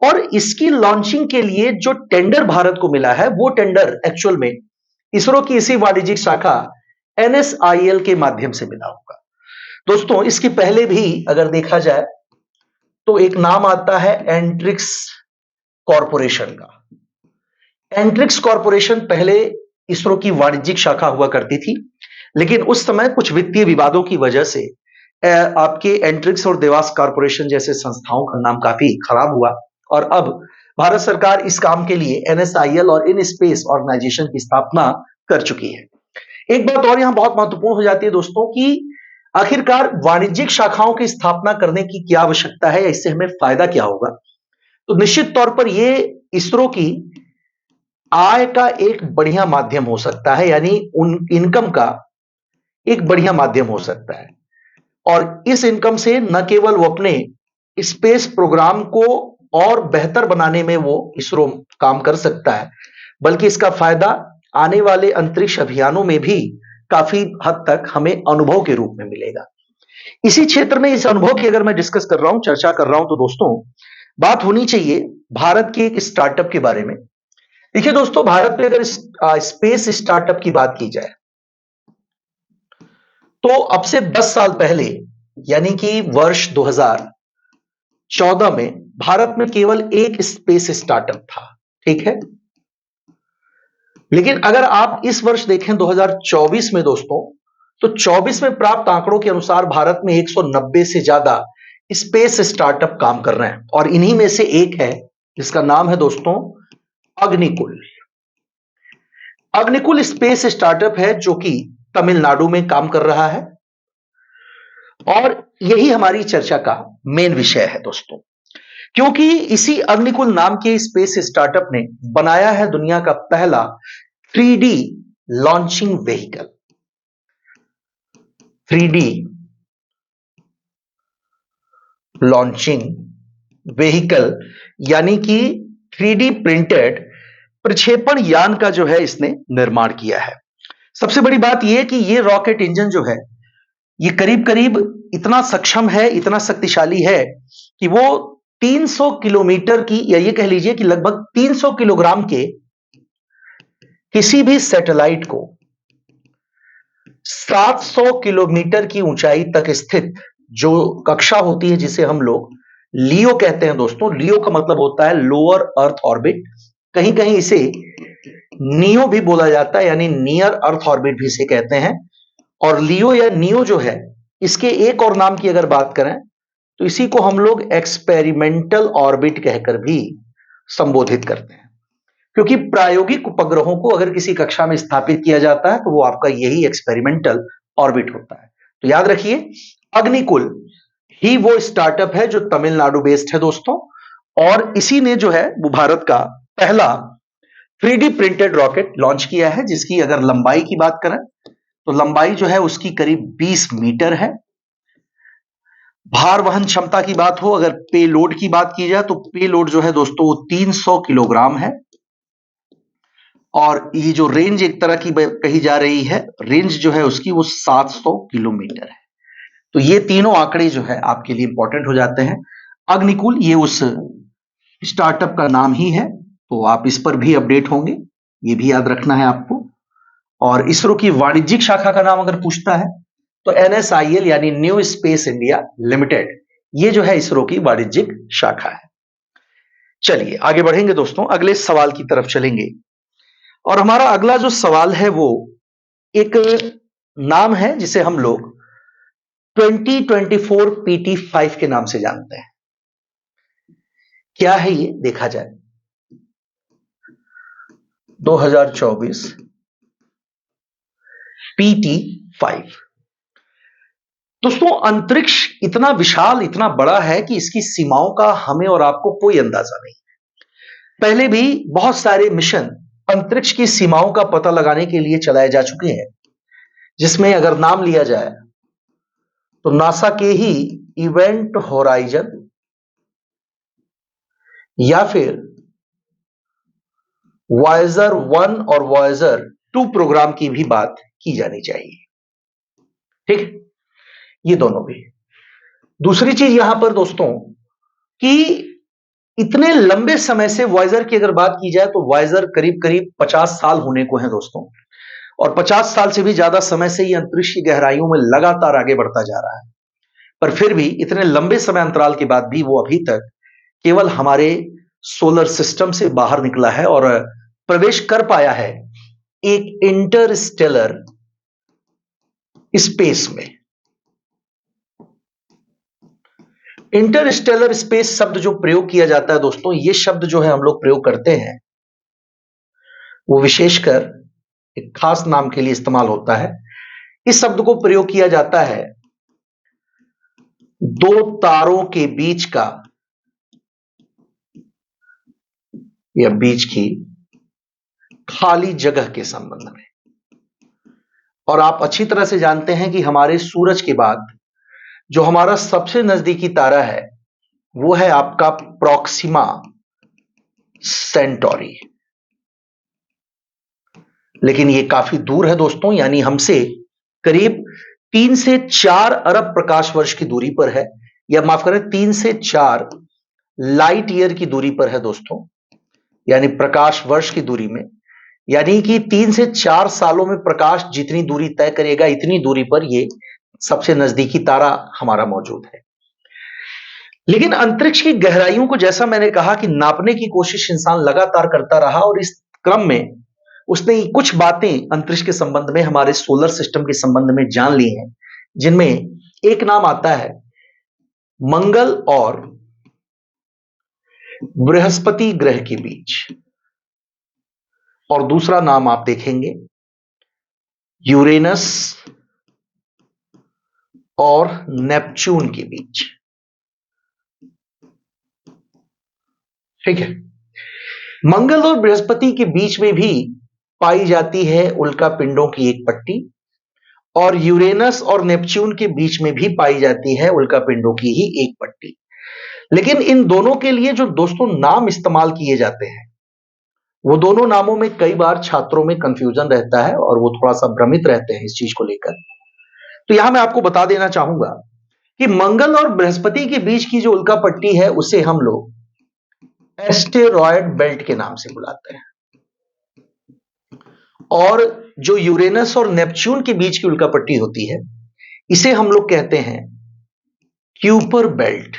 और इसकी लॉन्चिंग के लिए जो टेंडर भारत को मिला है वो टेंडर एक्चुअल में इसरो की इसी वाणिज्यिक शाखा एनएसआईएल के माध्यम से मिला होगा। दोस्तों इसके पहले भी अगर देखा जाए तो एक नाम आता है एंट्रिक्स कॉरपोरेशन का। एंट्रिक्स कॉरपोरेशन पहले इसरो की वाणिज्यिक शाखा हुआ करती थी, लेकिन उस समय कुछ वित्तीय विवादों की वजह से आपके एंट्रिक्स और देवास कॉरपोरेशन जैसे संस्थाओं का नाम काफी खराब हुआ और अब भारत सरकार इस काम के लिए एनएसआईएल और इन स्पेस ऑर्गेनाइजेशन की स्थापना कर चुकी है। एक बात और यहां बहुत महत्वपूर्ण हो जाती है दोस्तों कि आखिरकार वाणिज्यिक शाखाओं की स्थापना करने की क्या आवश्यकता है, इससे हमें फायदा क्या होगा। तो निश्चित तौर पर यह इसरो की आय का एक बढ़िया माध्यम हो सकता है, यानी उन इनकम का एक बढ़िया माध्यम हो सकता है। और इस इनकम से न केवल वो अपने स्पेस प्रोग्राम को और बेहतर बनाने में वो इसरो काम कर सकता है, बल्कि इसका फायदा आने वाले अंतरिक्ष अभियानों में भी काफी हद तक हमें अनुभव के रूप में मिलेगा। इसी क्षेत्र में इस अनुभव की अगर मैं डिस्कस कर रहा हूं, चर्चा कर रहा हूं, तो दोस्तों बात होनी चाहिए भारत के एक स्टार्टअप के बारे में। देखिए दोस्तों, भारत में अगर स्पेस स्टार्टअप की बात की जाए तो अब से 10 साल पहले यानी कि वर्ष 2014 में भारत में केवल एक स्पेस स्टार्टअप था, ठीक है। लेकिन अगर आप इस वर्ष देखें 2024 में दोस्तों, तो 24 में प्राप्त आंकड़ों के अनुसार भारत में 190 से ज्यादा स्पेस स्टार्टअप काम कर रहे हैं और इन्हीं में से एक है जिसका नाम है दोस्तों अग्निकुल। अग्निकुल स्पेस स्टार्टअप है जो कि तमिलनाडु में काम कर रहा है और यही हमारी चर्चा का मेन विषय है दोस्तों, क्योंकि इसी अग्निकुल नाम के स्पेस स्टार्टअप ने बनाया है दुनिया का पहला 3D launching vehicle. 3D launching vehicle यानी कि 3D प्रिंटेड प्रक्षेपण यान का जो है इसने निर्माण किया है। सबसे बड़ी बात यह कि यह रॉकेट इंजन जो है ये करीब करीब इतना सक्षम है, इतना शक्तिशाली है कि वो 300 किलोमीटर की, या ये कह लीजिए कि लगभग 300 किलोग्राम के किसी भी सैटेलाइट को 700 किलोमीटर की ऊंचाई तक स्थित जो कक्षा होती है जिसे हम लोग लियो कहते हैं दोस्तों, लियो का मतलब होता है लोअर अर्थ ऑर्बिट कहीं कहीं इसे नियो भी बोला जाता है, यानी नियर अर्थ ऑर्बिट भी इसे कहते हैं। और लियो या नियो जो है, इसके एक और नाम की अगर बात करें तो इसी को हम लोग एक्सपेरिमेंटल ऑर्बिट कहकर भी संबोधित करते हैं, क्योंकि प्रायोगिक उपग्रहों को अगर किसी कक्षा में स्थापित किया जाता है तो वो आपका यही एक्सपेरिमेंटल ऑर्बिट होता है। तो याद रखिए, अग्निकुल ही वो स्टार्टअप है जो तमिलनाडु बेस्ड है दोस्तों, और इसी ने जो है वो भारत का पहला 3D प्रिंटेड रॉकेट लॉन्च किया है, जिसकी अगर लंबाई की बात करें तो लंबाई जो है उसकी करीब 20 मीटर है। भार वहन क्षमता की बात हो, अगर पेलोड की बात की जाए तो पेलोड जो है दोस्तों वो 300 किलोग्राम है। और ये जो रेंज एक तरह की कही जा रही है, रेंज जो है उसकी वो 700 किलोमीटर है। तो ये तीनों आंकड़े जो है आपके लिए इंपॉर्टेंट हो जाते हैं। अग्निकुल ये उस स्टार्टअप का नाम ही है, तो आप इस पर भी अपडेट होंगे, ये भी याद रखना है आपको। और इसरो की वाणिज्यिक शाखा का नाम अगर पूछता है तो NSIL यानी न्यू स्पेस इंडिया लिमिटेड, ये जो है इसरो की वाणिज्यिक शाखा है। चलिए आगे बढ़ेंगे दोस्तों, अगले सवाल की तरफ चलेंगे। और हमारा अगला जो सवाल है वो एक नाम है जिसे हम लोग 2024 PT5 के नाम से जानते हैं। क्या है ये देखा जाए। 2024 PT5 दोस्तों, अंतरिक्ष इतना विशाल, इतना बड़ा है कि इसकी सीमाओं का हमें और आपको कोई अंदाजा नहीं। पहले भी बहुत सारे मिशन अंतरिक्ष की सीमाओं का पता लगाने के लिए चलाए जा चुके हैं, जिसमें अगर नाम लिया जाए तो नासा के ही इवेंट होराइजन या फिर वॉयेजर 1 और वॉयेजर 2 प्रोग्राम की भी बात की जानी चाहिए। ठीक, ये दोनों भी। दूसरी चीज यहां पर दोस्तों कि इतने लंबे समय से वॉयेजर की अगर बात की जाए तो वॉयेजर करीब करीब 50 साल होने को है दोस्तों, और 50 साल से भी ज्यादा समय से ये अंतरिक्ष की गहराइयों में लगातार आगे बढ़ता जा रहा है। पर फिर भी इतने लंबे समय अंतराल के बाद भी वो अभी तक केवल हमारे सोलर सिस्टम से बाहर निकला है और प्रवेश कर पाया है एक इंटरस्टेलर स्पेस में। इंटरस्टेलर स्पेस शब्द जो प्रयोग किया जाता है दोस्तों, ये शब्द जो है हम लोग प्रयोग करते हैं वो विशेषकर एक खास नाम के लिए इस्तेमाल होता है। इस शब्द को प्रयोग किया जाता है दो तारों के बीच का या बीच की खाली जगह के संबंध में। और आप अच्छी तरह से जानते हैं कि हमारे सूरज के बाद जो हमारा सबसे नजदीकी तारा है वो है आपका प्रोक्सिमा सेंटोरी, लेकिन ये काफी दूर है दोस्तों, यानी हमसे करीब 3 से 4 अरब प्रकाश वर्ष की दूरी पर है, या माफ करें 3 से 4 लाइट ईयर की दूरी पर है दोस्तों, यानी प्रकाश वर्ष की दूरी में। यानी कि 3 से 4 सालों में प्रकाश जितनी दूरी तय करेगा इतनी दूरी पर ये सबसे नजदीकी तारा हमारा मौजूद है। लेकिन अंतरिक्ष की गहराइयों को जैसा मैंने कहा कि नापने की कोशिश इंसान लगातार करता रहा, और इस क्रम में उसने कुछ बातें अंतरिक्ष के संबंध में, हमारे सोलर सिस्टम के संबंध में जान ली हैं, जिनमें एक नाम आता है मंगल और बृहस्पति ग्रह के बीच, और दूसरा नाम आप देखेंगे यूरेनस और नेपच्यून के बीच। ठीक है, मंगल और बृहस्पति के बीच में भी पाई जाती है उल्का पिंडों की एक पट्टी, और यूरेनस और नेपच्यून के बीच में भी पाई जाती है उल्का पिंडों की ही एक पट्टी। लेकिन इन दोनों के लिए जो दोस्तों नाम इस्तेमाल किए जाते हैं वो दोनों नामों में कई बार छात्रों में कंफ्यूजन रहता है और वो थोड़ा सा भ्रमित रहते हैं इस चीज को लेकर। तो यहां मैं आपको बता देना चाहूंगा कि मंगल और बृहस्पति के बीच की जो उल्का पट्टी है उसे हम लोग एस्टेरॉयड बेल्ट के नाम से बुलाते हैं, और जो यूरेनस और नेपच्यून के बीच की उल्का पट्टी होती है इसे हम लोग कहते हैं क्यूपर बेल्ट।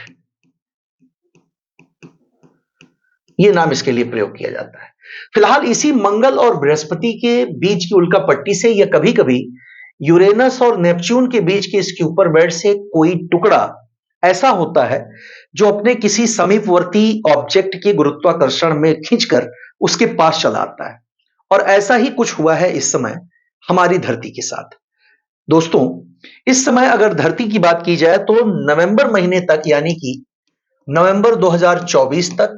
यह नाम इसके लिए प्रयोग किया जाता है। फिलहाल इसी मंगल और बृहस्पति के बीच की उल्का पट्टी से या कभी कभी यूरेनस और नेपच्यून के बीच के इसके ऊपर बेल्ट से कोई टुकड़ा ऐसा होता है जो अपने किसी समीपवर्ती ऑब्जेक्ट के गुरुत्वाकर्षण में खींचकर उसके पास चला आता है। और ऐसा ही कुछ हुआ है इस समय हमारी धरती के साथ। दोस्तों, इस समय अगर धरती की बात की जाए तो नवंबर महीने तक, यानी कि नवंबर 2024 तक,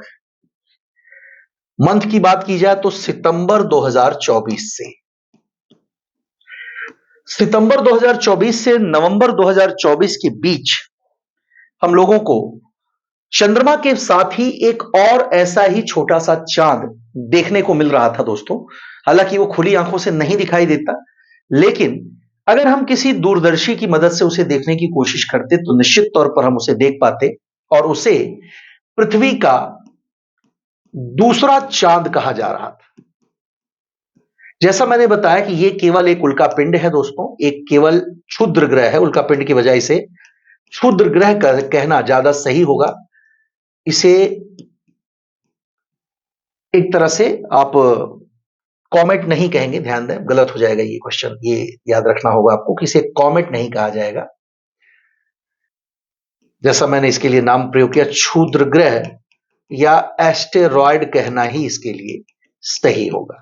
मंथ की बात की जाए तो सितंबर 2024 से, सितंबर 2024 से नवंबर 2024 के बीच हम लोगों को चंद्रमा के साथ ही एक और ऐसा ही छोटा सा चांद देखने को मिल रहा था दोस्तों। हालांकि वो खुली आंखों से नहीं दिखाई देता, लेकिन अगर हम किसी दूरदर्शी की मदद से उसे देखने की कोशिश करते तो निश्चित तौर पर हम उसे देख पाते, और उसे पृथ्वी का दूसरा चांद कहा जा रहा था। जैसा मैंने बताया कि यह केवल एक उल्का पिंड है दोस्तों, एक केवल क्षुद्र ग्रह है। उल्का पिंड की वजह इसे क्षुद्र ग्रह कहना ज्यादा सही होगा। इसे एक तरह से आप कॉमेट नहीं कहेंगे, ध्यान दें, गलत हो जाएगा ये क्वेश्चन, ये याद रखना होगा आपको कि इसे कॉमेट नहीं कहा जाएगा। जैसा मैंने इसके लिए नाम प्रयोग किया, क्षुद्र ग्रह या एस्टेरॉयड कहना ही इसके लिए सही होगा।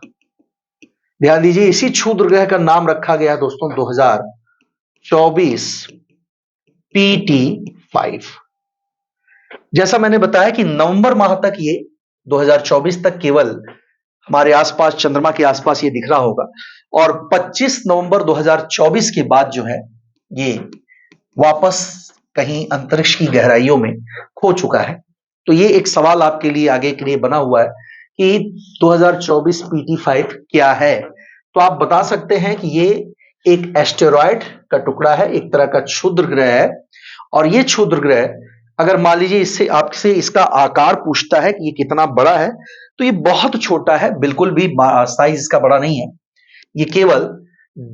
ध्यान दीजिए, इसी क्षुद्र ग्रह का नाम रखा गया दोस्तों 2024 PT5। जैसा मैंने बताया कि नवंबर माह तक, ये 2024 तक केवल हमारे आसपास, चंद्रमा के आसपास ये दिख रहा होगा, और 25 नवंबर 2024 के बाद जो है ये वापस कहीं अंतरिक्ष की गहराइयों में खो चुका है। तो ये एक सवाल आपके लिए आगे के लिए बना हुआ है कि 2024 PT5 क्या है। तो आप बता सकते हैं कि ये एक एस्टेरॉयड का टुकड़ा है, एक तरह का क्षुद्र ग्रह है। और ये क्षुद्र ग्रह, अगर मान लीजिए इससे आपसे इसका आकार पूछता है कि ये कितना बड़ा है, तो ये बहुत छोटा है, बिल्कुल भी साइज इसका बड़ा नहीं है। ये केवल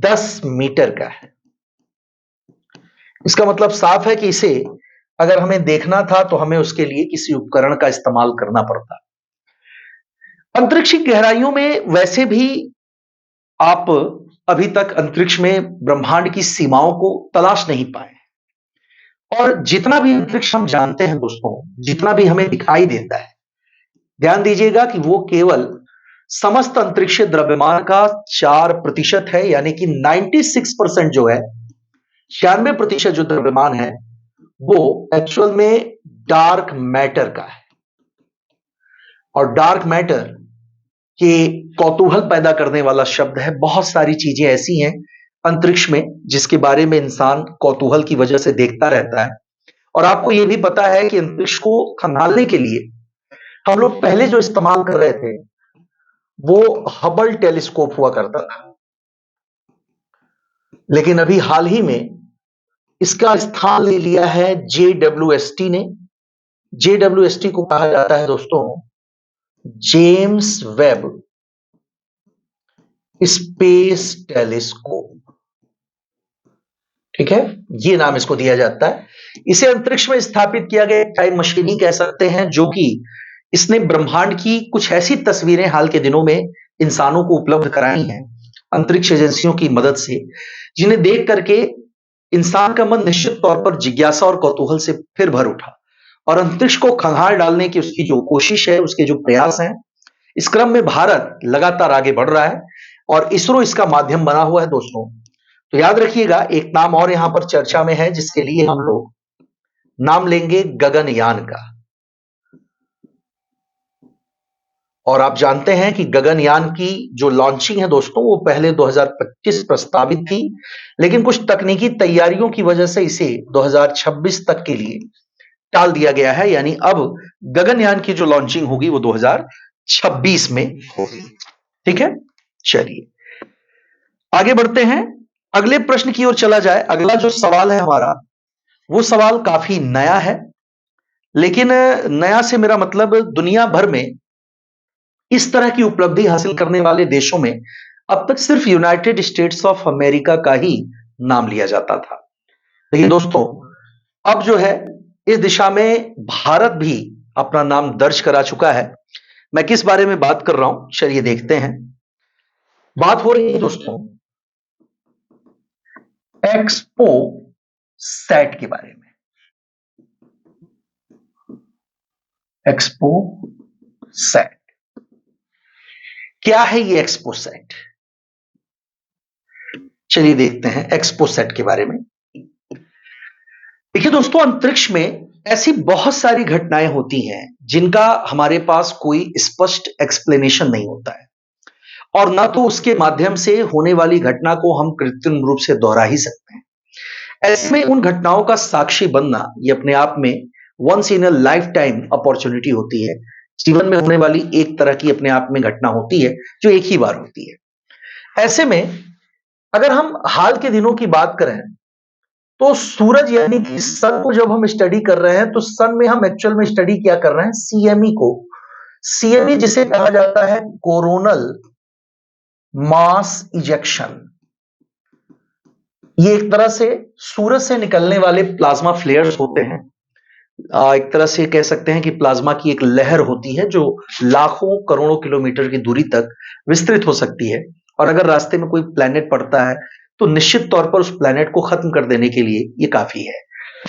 10 मीटर का है। इसका मतलब साफ है कि इसे अगर हमें देखना था तो हमें उसके लिए किसी उपकरण का इस्तेमाल करना पड़ता। अंतरिक्ष की गहराइयों में वैसे भी आप अभी तक अंतरिक्ष में ब्रह्मांड की सीमाओं को तलाश नहीं पाए, और जितना भी अंतरिक्ष हम जानते हैं दोस्तों, जितना भी हमें दिखाई देता है, ध्यान दीजिएगा कि वो केवल समस्त अंतरिक्षीय द्रव्यमान का 4% है, यानी कि 96% जो है, 96% जो द्रव्यमान है वो एक्चुअल में डार्क मैटर का है। और डार्क मैटर के कौतूहल पैदा करने वाला शब्द है। बहुत सारी चीजें ऐसी हैं अंतरिक्ष में जिसके बारे में इंसान कौतूहल की वजह से देखता रहता है। और आपको यह भी पता है कि अंतरिक्ष को खंगालने के लिए हम लोग पहले जो इस्तेमाल कर रहे थे वो हबल टेलीस्कोप हुआ करता था, लेकिन अभी हाल ही में इसका स्थान ले लिया है JWST ने। JWST को कहा जाता है दोस्तों जेम्स वेब स्पेस टेलीस्कोप। ठीक है, ये नाम इसको दिया जाता है। इसे अंतरिक्ष में स्थापित किया गया टाइम मशीन ही कह सकते हैं, जो कि इसने ब्रह्मांड की कुछ ऐसी तस्वीरें हाल के दिनों में इंसानों को उपलब्ध कराई हैं अंतरिक्ष एजेंसियों की मदद से, जिन्हें देख करके इंसान का मन निश्चित तौर पर जिज्ञासा और कौतूहल से फिर भर उठा। और अंतरिक्ष को खंगाल डालने की उसकी जो कोशिश है, उसके जो प्रयास हैं, इस क्रम में भारत लगातार आगे बढ़ रहा है और इसरो इसका माध्यम बना हुआ है दोस्तों। तो याद रखिएगा, एक नाम और यहां पर चर्चा में है जिसके लिए हम लोग नाम लेंगे गगनयान का। और आप जानते हैं कि गगनयान की जो लॉन्चिंग है दोस्तों, वो पहले 2025 प्रस्तावित थी, लेकिन कुछ तकनीकी तैयारियों की वजह से इसे 2026 तक के लिए टाल दिया गया है। यानी अब गगनयान की जो लॉन्चिंग होगी वो 2026 में होगी। ठीक है, चलिए आगे बढ़ते हैं, अगले प्रश्न की ओर चला जाए। अगला जो सवाल है हमारा, वो सवाल काफी नया है, लेकिन नया से मेरा मतलब दुनिया भर में इस तरह की उपलब्धि हासिल करने वाले देशों में अब तक सिर्फ यूनाइटेड स्टेट्स ऑफ अमेरिका का ही नाम लिया जाता था। लेकिन दोस्तों, अब जो है इस दिशा में भारत भी अपना नाम दर्ज करा चुका है। मैं किस बारे में बात कर रहा हूं, चलिए देखते हैं। बात हो रही है दोस्तों एक्सपो सेट के बारे में। एक्सपो सेट क्या है? ये एक्सपो सेट, चलिए देखते हैं एक्सपो सेट के बारे में। देखिए दोस्तों, अंतरिक्ष में ऐसी बहुत सारी घटनाएं होती हैं जिनका हमारे पास कोई स्पष्ट एक्सप्लेनेशन नहीं होता है, और ना तो उसके माध्यम से होने वाली घटना को हम कृत्रिम रूप से दोहरा ही सकते हैं। ऐसे में उन घटनाओं का साक्षी बनना ये अपने आप में once in a lifetime opportunity होती है। जीवन में होने वाली एक तरह की अपने आप में घटना होती है जो एक ही बार होती है। ऐसे में अगर हम हाल के दिनों की बात करें तो सूरज यानी कि सन को जब हम स्टडी कर रहे हैं तो सन में हम एक्चुअल में स्टडी क्या कर रहे हैं? सीएमई को। सीएमई जिसे कहा जाता है कोरोनल मास इजेक्शन। ये एक तरह से सूरज से निकलने वाले प्लाज्मा फ्लेयर्स होते हैं। एक तरह से कह सकते हैं कि प्लाज्मा की एक लहर होती है जो लाखों करोड़ों किलोमीटर की दूरी तक विस्तृत हो सकती है, और अगर रास्ते में कोई प्लैनेट पड़ता है तो निश्चित तौर पर उस प्लैनेट को खत्म कर देने के लिए ये काफी है।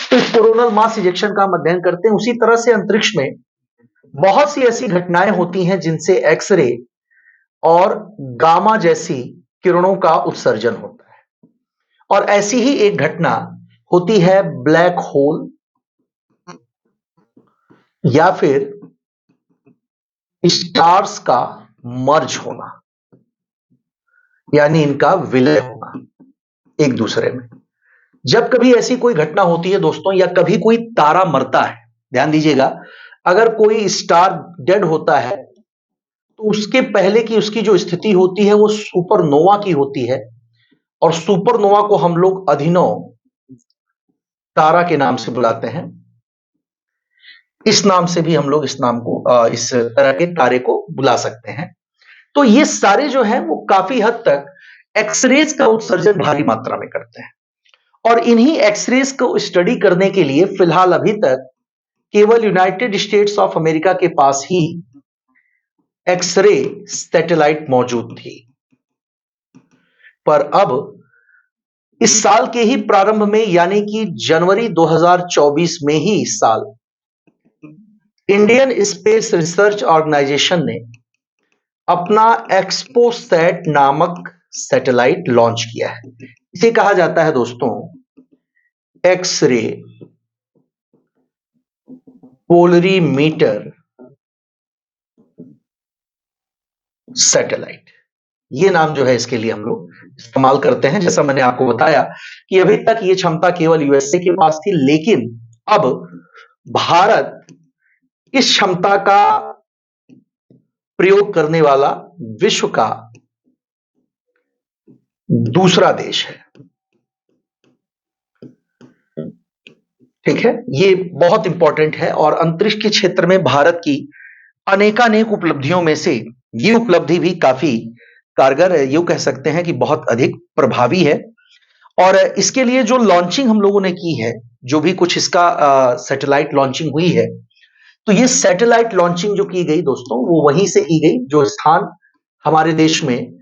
तो इस कोरोनल मास इजेक्शन का हम अध्ययन करते हैं। उसी तरह से अंतरिक्ष में बहुत सी ऐसी घटनाएं होती हैं जिनसे एक्सरे और गामा जैसी किरणों का उत्सर्जन होता है, और ऐसी ही एक घटना होती है ब्लैक होल या फिर स्टार्स का मर्ज होना, यानी इनका विलय होना एक दूसरे में। जब कभी ऐसी कोई घटना होती है दोस्तों, या कभी कोई तारा मरता है, ध्यान दीजिएगा, अगर कोई स्टार डेड होता है तो उसके पहले की उसकी जो स्थिति होती है वो सुपरनोवा की होती है, और सुपरनोवा को हम लोग अभिनव तारा के नाम से बुलाते हैं। इस नाम से भी हम लोग इस नाम को इस तरह के तारे को बुला सकते हैं। तो ये सारे जो है वो काफी हद तक एक्सरेज का उत्सर्जन भारी मात्रा में करते हैं, और इन्हीं एक्सरेज को स्टडी करने के लिए फिलहाल अभी तक केवल यूनाइटेड स्टेट्स ऑफ अमेरिका के पास ही एक्सरे सैटेलाइट मौजूद थी। पर अब इस साल के ही प्रारंभ में, यानी कि जनवरी 2024 में ही इस साल इंडियन स्पेस रिसर्च ऑर्गेनाइजेशन ने अपना एक्सपोसैट नामक सैटेलाइट लॉन्च किया है। इसे कहा जाता है दोस्तों एक्सरे पोलरीमीटर सैटेलाइट। ये नाम जो है इसके लिए हम लोग इस्तेमाल करते हैं। जैसा मैंने आपको बताया कि अभी तक ये क्षमता केवल यूएसए के पास थी, लेकिन अब भारत इस क्षमता का प्रयोग करने वाला विश्व का दूसरा देश है। ठीक है, ये बहुत इंपॉर्टेंट है, और अंतरिक्ष के क्षेत्र में भारत की अनेकानेक उपलब्धियों में से ये उपलब्धि भी काफी कारगर है, यूं कह सकते हैं कि बहुत अधिक प्रभावी है। और इसके लिए जो लॉन्चिंग हम लोगों ने की है, जो भी कुछ इसका सैटेलाइट लॉन्चिंग हुई है, तो ये सैटेलाइट लॉन्चिंग जो की गई दोस्तों वो वहीं से की गई जो स्थान हमारे देश में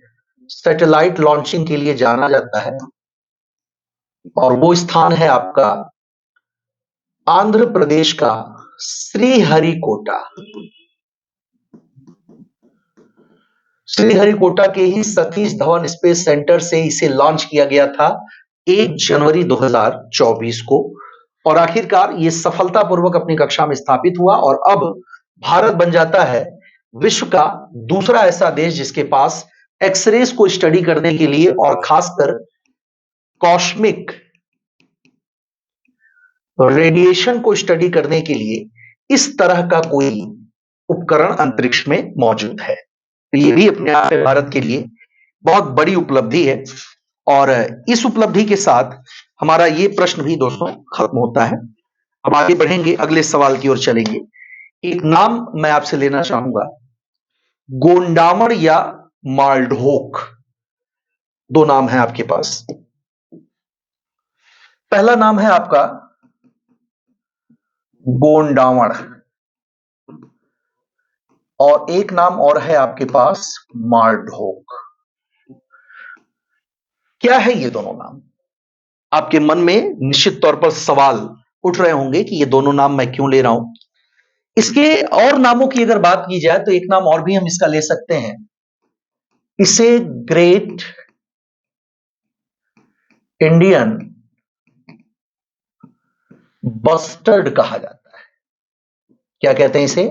सैटेलाइट लॉन्चिंग के लिए जाना जाता है, और वो स्थान है आपका आंध्र प्रदेश का श्रीहरिकोटा। श्रीहरिकोटा के ही सतीश धवन स्पेस सेंटर से इसे लॉन्च किया गया था 1 जनवरी 2024 को, और आखिरकार ये सफलतापूर्वक अपनी कक्षा में स्थापित हुआ, और अब भारत बन जाता है विश्व का दूसरा ऐसा देश जिसके पास एक्सरेज को स्टडी करने के लिए और खासकर कॉस्मिक रेडिएशन को स्टडी करने के लिए इस तरह का कोई उपकरण अंतरिक्ष में मौजूद है। ये भी अपने आप में भारत के लिए बहुत बड़ी उपलब्धि है, और इस उपलब्धि के साथ हमारा ये प्रश्न भी दोस्तों खत्म होता है। अब आगे बढ़ेंगे, अगले सवाल की ओर चलेंगे। एक नाम मैं आपसे लेना चाहूंगा, गोंडामण या मालढोक। दो नाम है आपके पास। पहला नाम है आपका गोंडामण, और एक नाम और है आपके पास मालढोक। क्या है ये दोनों नाम? आपके मन में निश्चित तौर पर सवाल उठ रहे होंगे कि ये दोनों नाम मैं क्यों ले रहा हूं। इसके और नामों की अगर बात की जाए तो एक नाम और भी हम इसका ले सकते हैं, इसे ग्रेट इंडियन बस्टर्ड कहा जाता है। क्या कहते हैं इसे?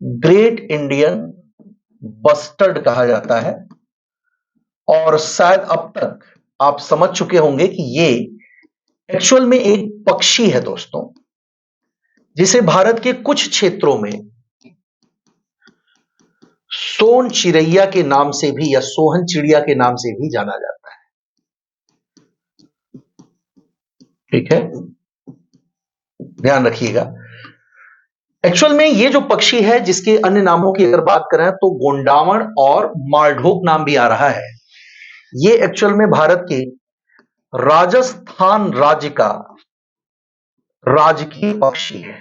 ग्रेट इंडियन बस्टर्ड कहा जाता है। और शायद अब तक आप समझ चुके होंगे कि ये एक्चुअल में एक पक्षी है दोस्तों, जिसे भारत के कुछ क्षेत्रों में सोन चिड़ैया के नाम से भी या सोहन चिड़िया के नाम से भी जाना जाता है। ठीक है, ध्यान रखिएगा। एक्चुअल में ये जो पक्षी है, जिसके अन्य नामों की अगर बात करें तो गोंडावण और मालढोक नाम भी आ रहा है, ये एक्चुअल में भारत के राजस्थान राज्य का राजकीय पक्षी है।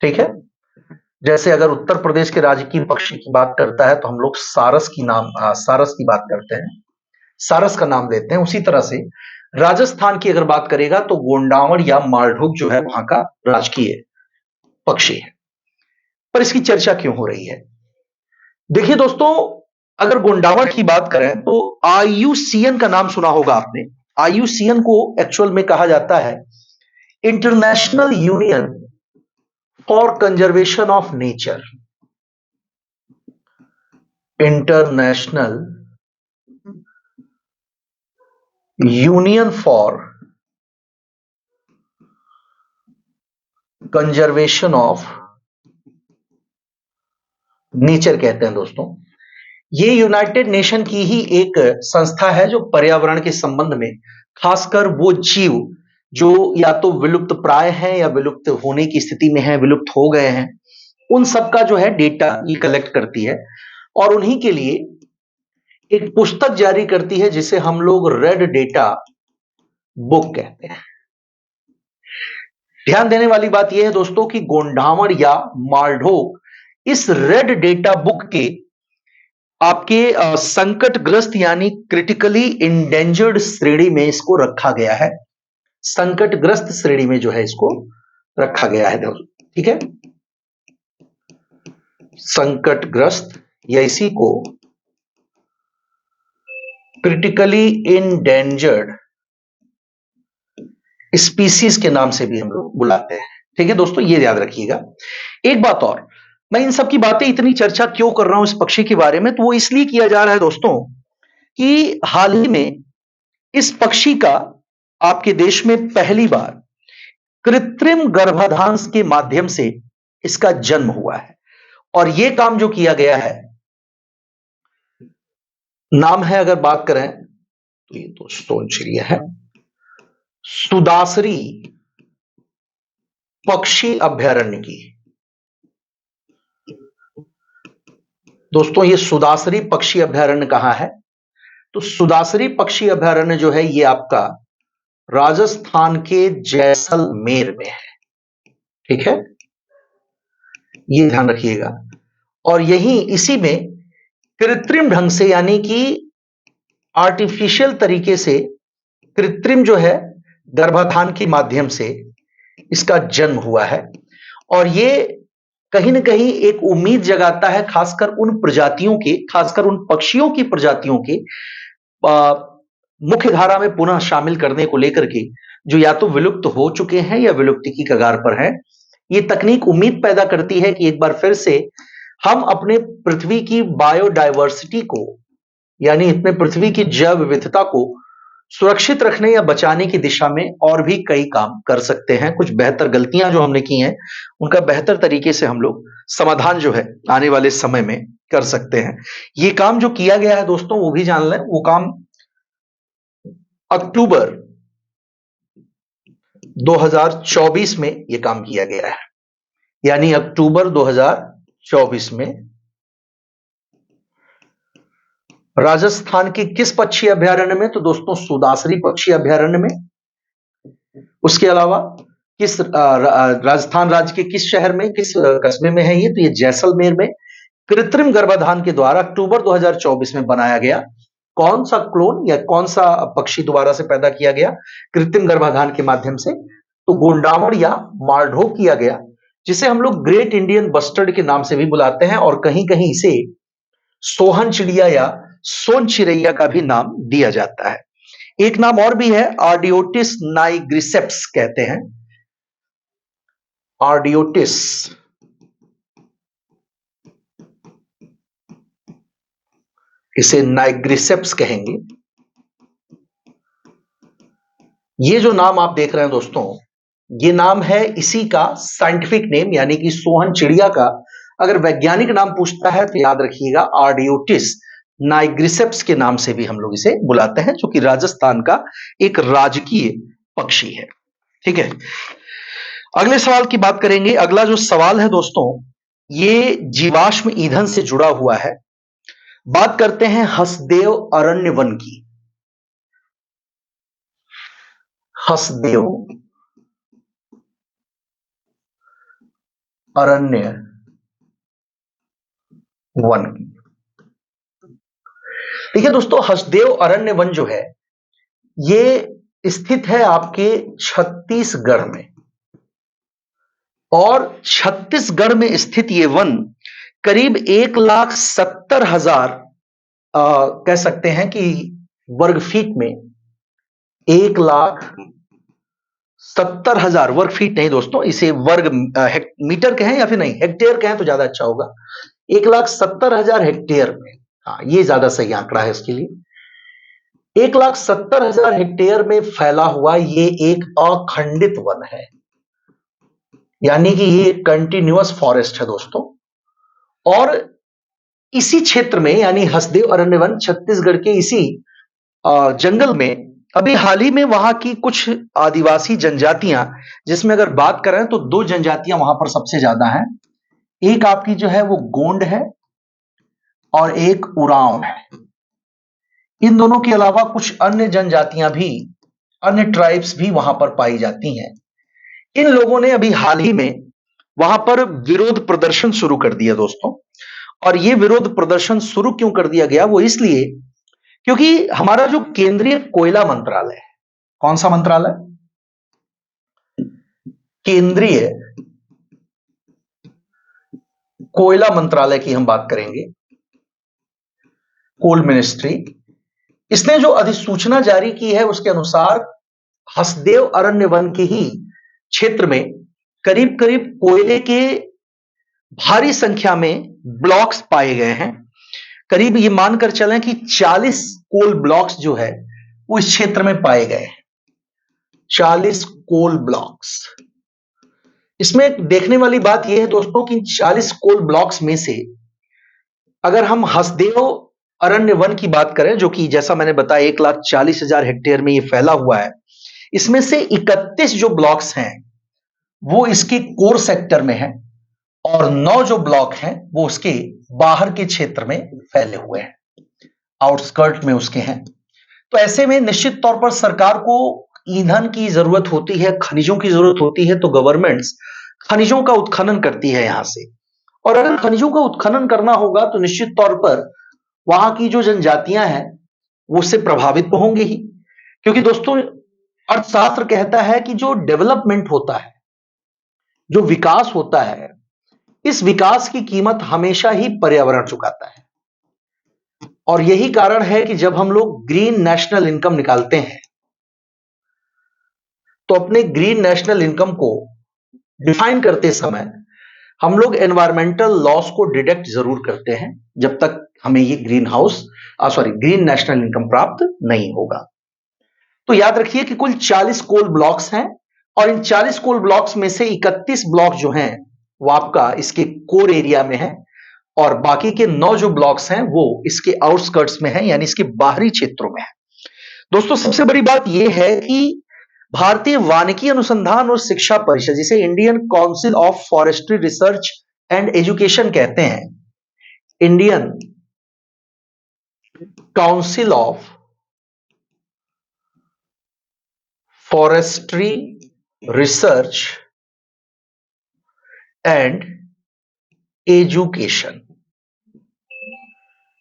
ठीक है, जैसे अगर उत्तर प्रदेश के राजकीय पक्षी की बात करता है तो हम लोग सारस की बात करते हैं, सारस का नाम देते हैं। उसी तरह से राजस्थान की अगर बात करेगा तो गोंडावण या मालढोक जो है वहां का राजकीय पक्षी है। पर इसकी चर्चा क्यों हो रही है? देखिए दोस्तों, अगर गोंडावण की बात करें तो IUCN का नाम सुना होगा आपने। IUCN को एक्चुअल में कहा जाता है international union for conservation of nature. International union for conservation of nature कहते हैं दोस्तों। ये यूनाइटेड नेशन की ही एक संस्था है जो पर्यावरण के संबंध में खासकर वो जीव जो या तो विलुप्त प्राय हैं या विलुप्त होने की स्थिति में हैं, विलुप्त हो गए हैं, उन सब का जो है डेटा ये कलेक्ट करती है और उन्हीं के लिए एक पुस्तक जारी करती है जिसे हम लोग रेड डेटा बुक कहते हैं। ध्यान देने वाली बात यह है दोस्तों कि गोंडावण या मालढोक इस रेड डेटा बुक के आपके संकटग्रस्त यानी क्रिटिकली इंडेंजर्ड श्रेणी में इसको रखा गया है। संकटग्रस्त श्रेणी में जो है इसको रखा गया है दोस्तों। ठीक है, संकटग्रस्त या इसी को क्रिटिकली इंडेंजर्ड स्पीसीज के नाम से भी हम लोग बुलाते हैं। ठीक है दोस्तों, ये याद रखिएगा। एक बात और, मैं इन सब की बातें इतनी चर्चा क्यों कर रहा हूं इस पक्षी के बारे में, तो वो इसलिए किया जा रहा है दोस्तों कि हाल ही में इस पक्षी का आपके देश में पहली बार कृत्रिम गर्भाधान के माध्यम से इसका जन्म हुआ है। और यह काम जो किया गया है, नाम है अगर बात करें तो ये दोस्तों चिड़िया है सुदासरी पक्षी अभयारण्य की। दोस्तों ये सुदासरी पक्षी अभयारण्य कहां है? तो सुदासरी पक्षी अभयारण्य जो है ये आपका राजस्थान के जैसलमेर में है। ठीक है, ये ध्यान रखिएगा। और यही इसी में कृत्रिम ढंग से यानी कि आर्टिफिशियल तरीके से कृत्रिम जो है गर्भाधान के माध्यम से इसका जन्म हुआ है। और ये कहीं ना कहीं एक उम्मीद जगाता है, खासकर उन प्रजातियों के, खासकर उन पक्षियों की प्रजातियों के मुख्य धारा में पुनः शामिल करने को लेकर के, जो या तो विलुप्त हो चुके हैं या विलुप्ति की कगार पर हैं। ये तकनीक उम्मीद पैदा करती है कि एक बार फिर से हम अपने पृथ्वी की बायोडायवर्सिटी को यानी अपने पृथ्वी की जैव विविधता को सुरक्षित रखने या बचाने की दिशा में और भी कई काम कर सकते हैं। कुछ बेहतर गलतियां जो हमने की हैं उनका बेहतर तरीके से हम लोग समाधान जो है आने वाले समय में कर सकते हैं। ये काम जो किया गया है दोस्तों वो भी जान लें, वो काम अक्टूबर 2024 में ये काम किया गया है। यानी अक्टूबर 2024 में राजस्थान के किस पक्षी अभयारण्य में? तो दोस्तों सुदासरी पक्षी अभयारण्य में। उसके अलावा किस राजस्थान राज्य के किस शहर में, किस कस्बे में है ये? तो ये जैसलमेर में कृत्रिम गर्भाधान के द्वारा अक्टूबर 2024 में बनाया गया। कौन सा क्लोन या कौन सा पक्षी दोबारा से पैदा किया गया कृत्रिम गर्भाधान के माध्यम से? तो गोंडावड़ या मालढोक किया गया, जिसे हम लोग ग्रेट इंडियन बस्टर्ड के नाम से भी बुलाते हैं, और कहीं कहीं इसे सोहन चिड़िया या सोन चिड़ैया का भी नाम दिया जाता है। एक नाम और भी है, आर्डियोटिस नाइग्रिसेप्स कहते हैं, आर्डियोटिस, इसे नाइग्रिसेप्स कहेंगे। ये जो नाम आप देख रहे हैं दोस्तों, ये नाम है इसी का साइंटिफिक नेम, यानी कि सोहन चिड़िया का अगर वैज्ञानिक नाम पूछता है तो याद रखिएगा आर्डियोटिस नाइग्रिसेप्स के नाम से भी हम लोग इसे बुलाते हैं, जो कि राजस्थान का एक राजकीय पक्षी है। ठीक है, अगले सवाल की बात करेंगे। अगला जो सवाल है दोस्तों, ये जीवाश्म ईंधन से जुड़ा हुआ है। बात करते हैं हसदेव अरण्य वन की। हसदेव अरण्य वन की। देखिए दोस्तों, हसदेव अरण्य वन जो है ये स्थित है आपके छत्तीसगढ़ में, और छत्तीसगढ़ में स्थित ये वन करीब 1,70,000 कह सकते हैं कि वर्ग फीट में, 1,70,000 वर्ग फीट नहीं दोस्तों, इसे वर्ग मीटर कहें या फिर नहीं हेक्टेयर कहें तो ज्यादा अच्छा होगा। 1,70,000 हेक्टेयर में, हाँ ये ज्यादा सही आंकड़ा है इसके लिए। 1,70,000 हेक्टेयर में फैला हुआ ये एक अखंडित वन है, यानी कि ये कंटिन्यूअस फॉरेस्ट है दोस्तों। और इसी क्षेत्र में, यानी हसदेव अरण्य वन छत्तीसगढ़ के इसी जंगल में अभी हाल ही में वहां की कुछ आदिवासी जनजातियां, जिसमें अगर बात करें तो दो जनजातियां वहां पर सबसे ज्यादा हैं। एक आपकी जो है वो गोंड है और एक उरांव है। इन दोनों के अलावा कुछ अन्य जनजातियां भी, अन्य ट्राइब्स भी वहां पर पाई जाती हैं। इन लोगों ने अभी हाल ही में वहां पर विरोध प्रदर्शन शुरू कर दिया दोस्तों। और ये विरोध प्रदर्शन शुरू क्यों कर दिया गया? वो इसलिए क्योंकि हमारा जो केंद्रीय कोयला मंत्रालय है, कौन सा मंत्रालय? केंद्रीय कोयला मंत्रालय की हम बात करेंगे, कोल मिनिस्ट्री। इसने जो अधिसूचना जारी की है उसके अनुसार हसदेव अरण्य वन के ही क्षेत्र में करीब करीब कोयले के भारी संख्या में ब्लॉक्स पाए गए हैं। करीब ये मानकर चलें कि 40 कोल ब्लॉक्स जो है वो इस क्षेत्र में पाए गए हैं। 40 कोल ब्लॉक्स। इसमें देखने वाली बात यह है दोस्तों कि 40 कोल ब्लॉक्स में से अगर हम हसदेव अरण्य वन की बात करें, जो कि जैसा मैंने बताया 1,40,000 हेक्टेयर में यह फैला हुआ है, इसमें से 31 जो ब्लॉक्स हैं वो इसके कोर सेक्टर में है, और 9 जो ब्लॉक हैं वो उसके बाहर के क्षेत्र में फैले हुए हैं, आउटस्कर्ट में उसके हैं। तो ऐसे में निश्चित तौर पर सरकार को ईंधन की जरूरत होती है, खनिजों की जरूरत होती है, तो गवर्नमेंट्स खनिजों का उत्खनन करती है यहां से। और अगर खनिजों का उत्खनन करना होगा तो निश्चित तौर पर वहां की जो जनजातियां हैं वो उससे प्रभावित तो होंगे ही, क्योंकि दोस्तों अर्थशास्त्र कहता है कि जो डेवलपमेंट होता है, जो विकास होता है, इस विकास की कीमत हमेशा ही पर्यावरण चुकाता है। और यही कारण है कि जब हम लोग ग्रीन नेशनल इनकम निकालते हैं तो अपने ग्रीन नेशनल इनकम को डिफाइन करते समय हम लोग एनवायरमेंटल लॉस को डिडक्ट जरूर करते हैं, जब तक हमें ये ग्रीन नेशनल इनकम प्राप्त नहीं होगा। तो याद रखिए कि कुल 40 कोल ब्लॉक्स हैं, और इन 40 कोल ब्लॉक्स में से 31 ब्लॉक जो हैं वो आपका इसके कोर एरिया में है, और बाकी के 9 जो ब्लॉक्स हैं वो इसके आउटस्कर्ट्स में है, यानी इसके बाहरी क्षेत्रों में है। दोस्तों सबसे बड़ी बात यह है कि भारतीय वानिकी अनुसंधान और शिक्षा परिषद, जिसे Indian council of forestry research and education कहते हैं, Indian council of forestry research and education,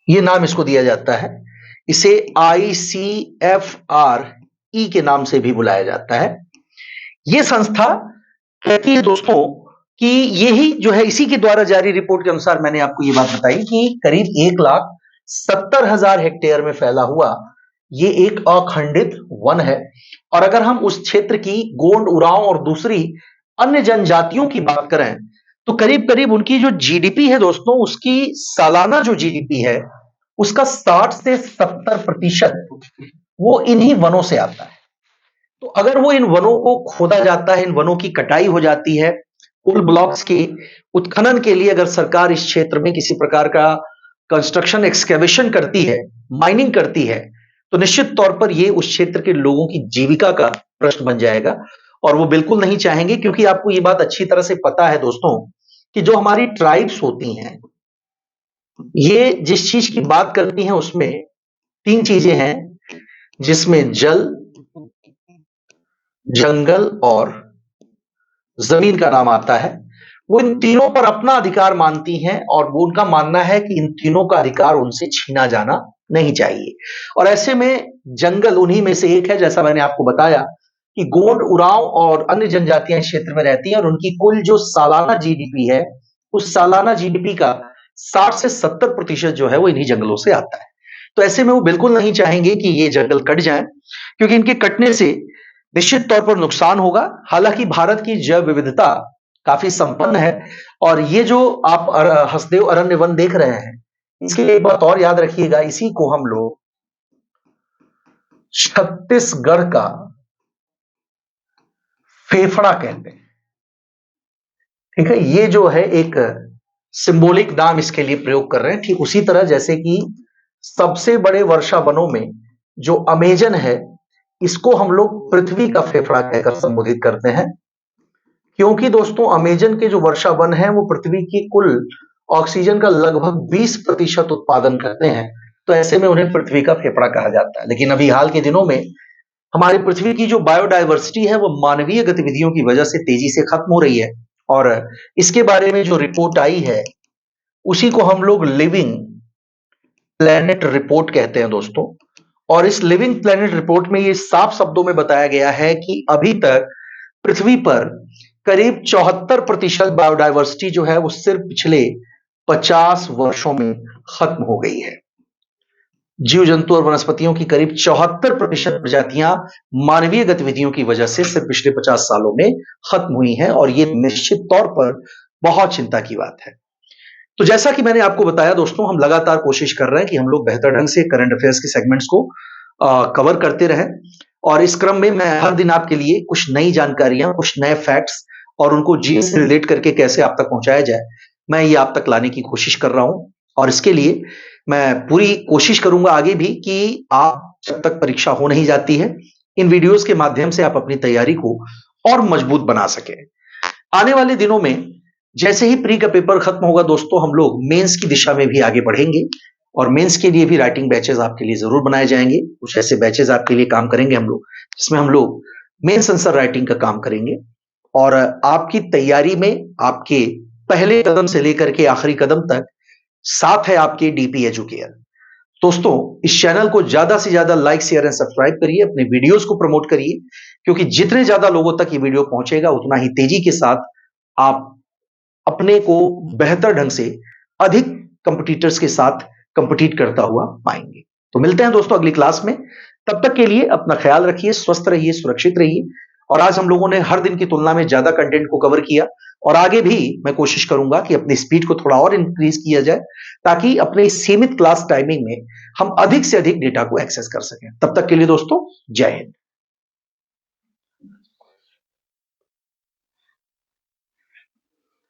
ये नाम इसको दिया जाता है। इसे ICFRE के नाम से भी बुलाया जाता है। ये संस्था कहती है दोस्तों कि यही जो है, इसी के द्वारा जारी रिपोर्ट के अनुसार मैंने आपको ये बात बताई कि करीब 1,70,000 हेक्टेयर में फैला हुआ ये एक अखंडित वन है। और अगर हम उस क्षेत्र की गोंड, उरांव और दूसरी अन्य जनजातियों की बात करें तो करीब करीब उनकी जो जीडीपी है दोस्तों, उसकी सालाना जो जीडीपी है उसका 60 से 70% वो इन्हीं वनों से आता है। तो अगर वो इन वनों को खोदा जाता है, इन वनों की कटाई हो जाती है, पुल ब्लॉक्स के उत्खनन के लिए अगर सरकार इस क्षेत्र में किसी प्रकार का कंस्ट्रक्शन एक्सकेवेशन करती है, माइनिंग करती है, तो निश्चित तौर पर ये उस क्षेत्र के लोगों की जीविका का प्रश्न बन जाएगा। और वो बिल्कुल नहीं चाहेंगे, क्योंकि आपको ये बात अच्छी तरह से पता है दोस्तों कि जो हमारी ट्राइब्स होती हैं, ये जिस चीज की बात करती हैं उसमें 3 चीजें हैं, जिसमें जल, जंगल और जमीन का नाम आता है। वो इन तीनों पर अपना अधिकार मानती हैं और वो उनका मानना है कि इन तीनों का अधिकार उनसे छीना जाना नहीं चाहिए। और ऐसे में जंगल उन्हीं में से एक है। जैसा मैंने आपको बताया कि गोंड, उरांव और अन्य जनजातियां इस क्षेत्र में रहती हैं और उनकी कुल जो सालाना जीडीपी है, उस सालाना जीडीपी का 60 से 70% जो है वो इन्हीं जंगलों से आता है। तो ऐसे में वो बिल्कुल नहीं चाहेंगे कि ये जंगल कट जाएं, क्योंकि इनके कटने से निश्चित तौर पर नुकसान होगा। हालांकि भारत की जैव विविधता काफी संपन्न है और ये जो आप हसदेव अरण्य वन देख रहे हैं, इसके लिए एक बात और याद रखिएगा, इसी को हम लोग छत्तीसगढ़ का फेफड़ा कहते हैं। ठीक है, ये जो है एक सिंबॉलिक नाम इसके लिए प्रयोग कर रहे हैं। ठीक उसी तरह जैसे कि सबसे बड़े वर्षा वनों में जो अमेजन है, इसको हम लोग पृथ्वी का फेफड़ा कहकर संबोधित करते हैं, क्योंकि दोस्तों अमेजन के जो वर्षा वन है वो पृथ्वी की कुल ऑक्सीजन का लगभग 20% उत्पादन करते हैं। तो ऐसे में उन्हें पृथ्वी का फेफड़ा कहा जाता है। लेकिन अभी हाल के दिनों में हमारी पृथ्वी की जो बायोडायवर्सिटी है वो मानवीय गतिविधियों की वजह से तेजी से खत्म हो रही है। और इसके बारे में जो रिपोर्ट आई है उसी को हम लोग लिविंग प्लेनेट रिपोर्ट कहते हैं दोस्तों। और इस लिविंग प्लेनेट रिपोर्ट में ये साफ शब्दों में बताया गया है कि अभी तक पृथ्वी पर करीब 74% बायोडायवर्सिटी जो है वो सिर्फ पिछले 50 वर्षों में खत्म हो गई है। जीव जंतु और वनस्पतियों की करीब 74% प्रजातियां मानवीय गतिविधियों की वजह से सिर्फ पिछले 50 सालों में खत्म हुई हैं और ये निश्चित तौर पर बहुत चिंता की बात है। तो जैसा कि मैंने आपको बताया दोस्तों, हम लगातार कोशिश कर रहे हैं कि हम लोग बेहतर ढंग से करंट अफेयर्स के सेगमेंट्स को कवर करते रहें। और इस क्रम में मैं हर दिन आपके लिए कुछ नई जानकारियां, कुछ नए फैक्ट्स और उनको जीवन से रिलेट करके कैसे आप तक पहुंचाया जाए, मैं ये आप तक लाने की कोशिश कर रहा हूं। और इसके लिए मैं पूरी कोशिश करूंगा आगे भी कि आप जब तक परीक्षा हो नहीं जाती है, इन वीडियोस के माध्यम से आप अपनी तैयारी को और मजबूत बना सके। आने वाले दिनों में जैसे ही प्री का पेपर खत्म होगा दोस्तों, हम लोग मेंस की दिशा में भी आगे बढ़ेंगे और मेंस के लिए भी राइटिंग बैचेस आपके लिए जरूर बनाए जाएंगे। कुछ ऐसे बैचेस आपके लिए काम करेंगे हम लोग, जिसमें हम लोग मेंस आंसर राइटिंग का काम करेंगे और आपकी तैयारी में आपके पहले कदम से लेकर के आखिरी कदम तक साथ है आपके डीपी एजुकेयर। दोस्तों, इस चैनल को ज्यादा से ज्यादा लाइक, शेयर एंड सब्सक्राइब करिए, अपने वीडियोस को प्रमोट करिए, क्योंकि जितने ज्यादा लोगों तक ये वीडियो पहुंचेगा उतना ही तेजी के साथ आप अपने को बेहतर ढंग से अधिक कंपटीटर्स के साथ कंपीट करता हुआ पाएंगे। तो मिलते हैं दोस्तों अगली क्लास में। तब तक के लिए अपना ख्याल रखिए, स्वस्थ रहिए, सुरक्षित रहिए। और आज हम लोगों ने हर दिन की तुलना में ज्यादा कंटेंट को कवर किया और आगे भी मैं कोशिश करूंगा कि अपनी स्पीड को थोड़ा और इंक्रीज किया जाए, ताकि अपने सीमित क्लास टाइमिंग में हम अधिक से अधिक डेटा को एक्सेस कर सकें। तब तक के लिए दोस्तों, जय हिंद।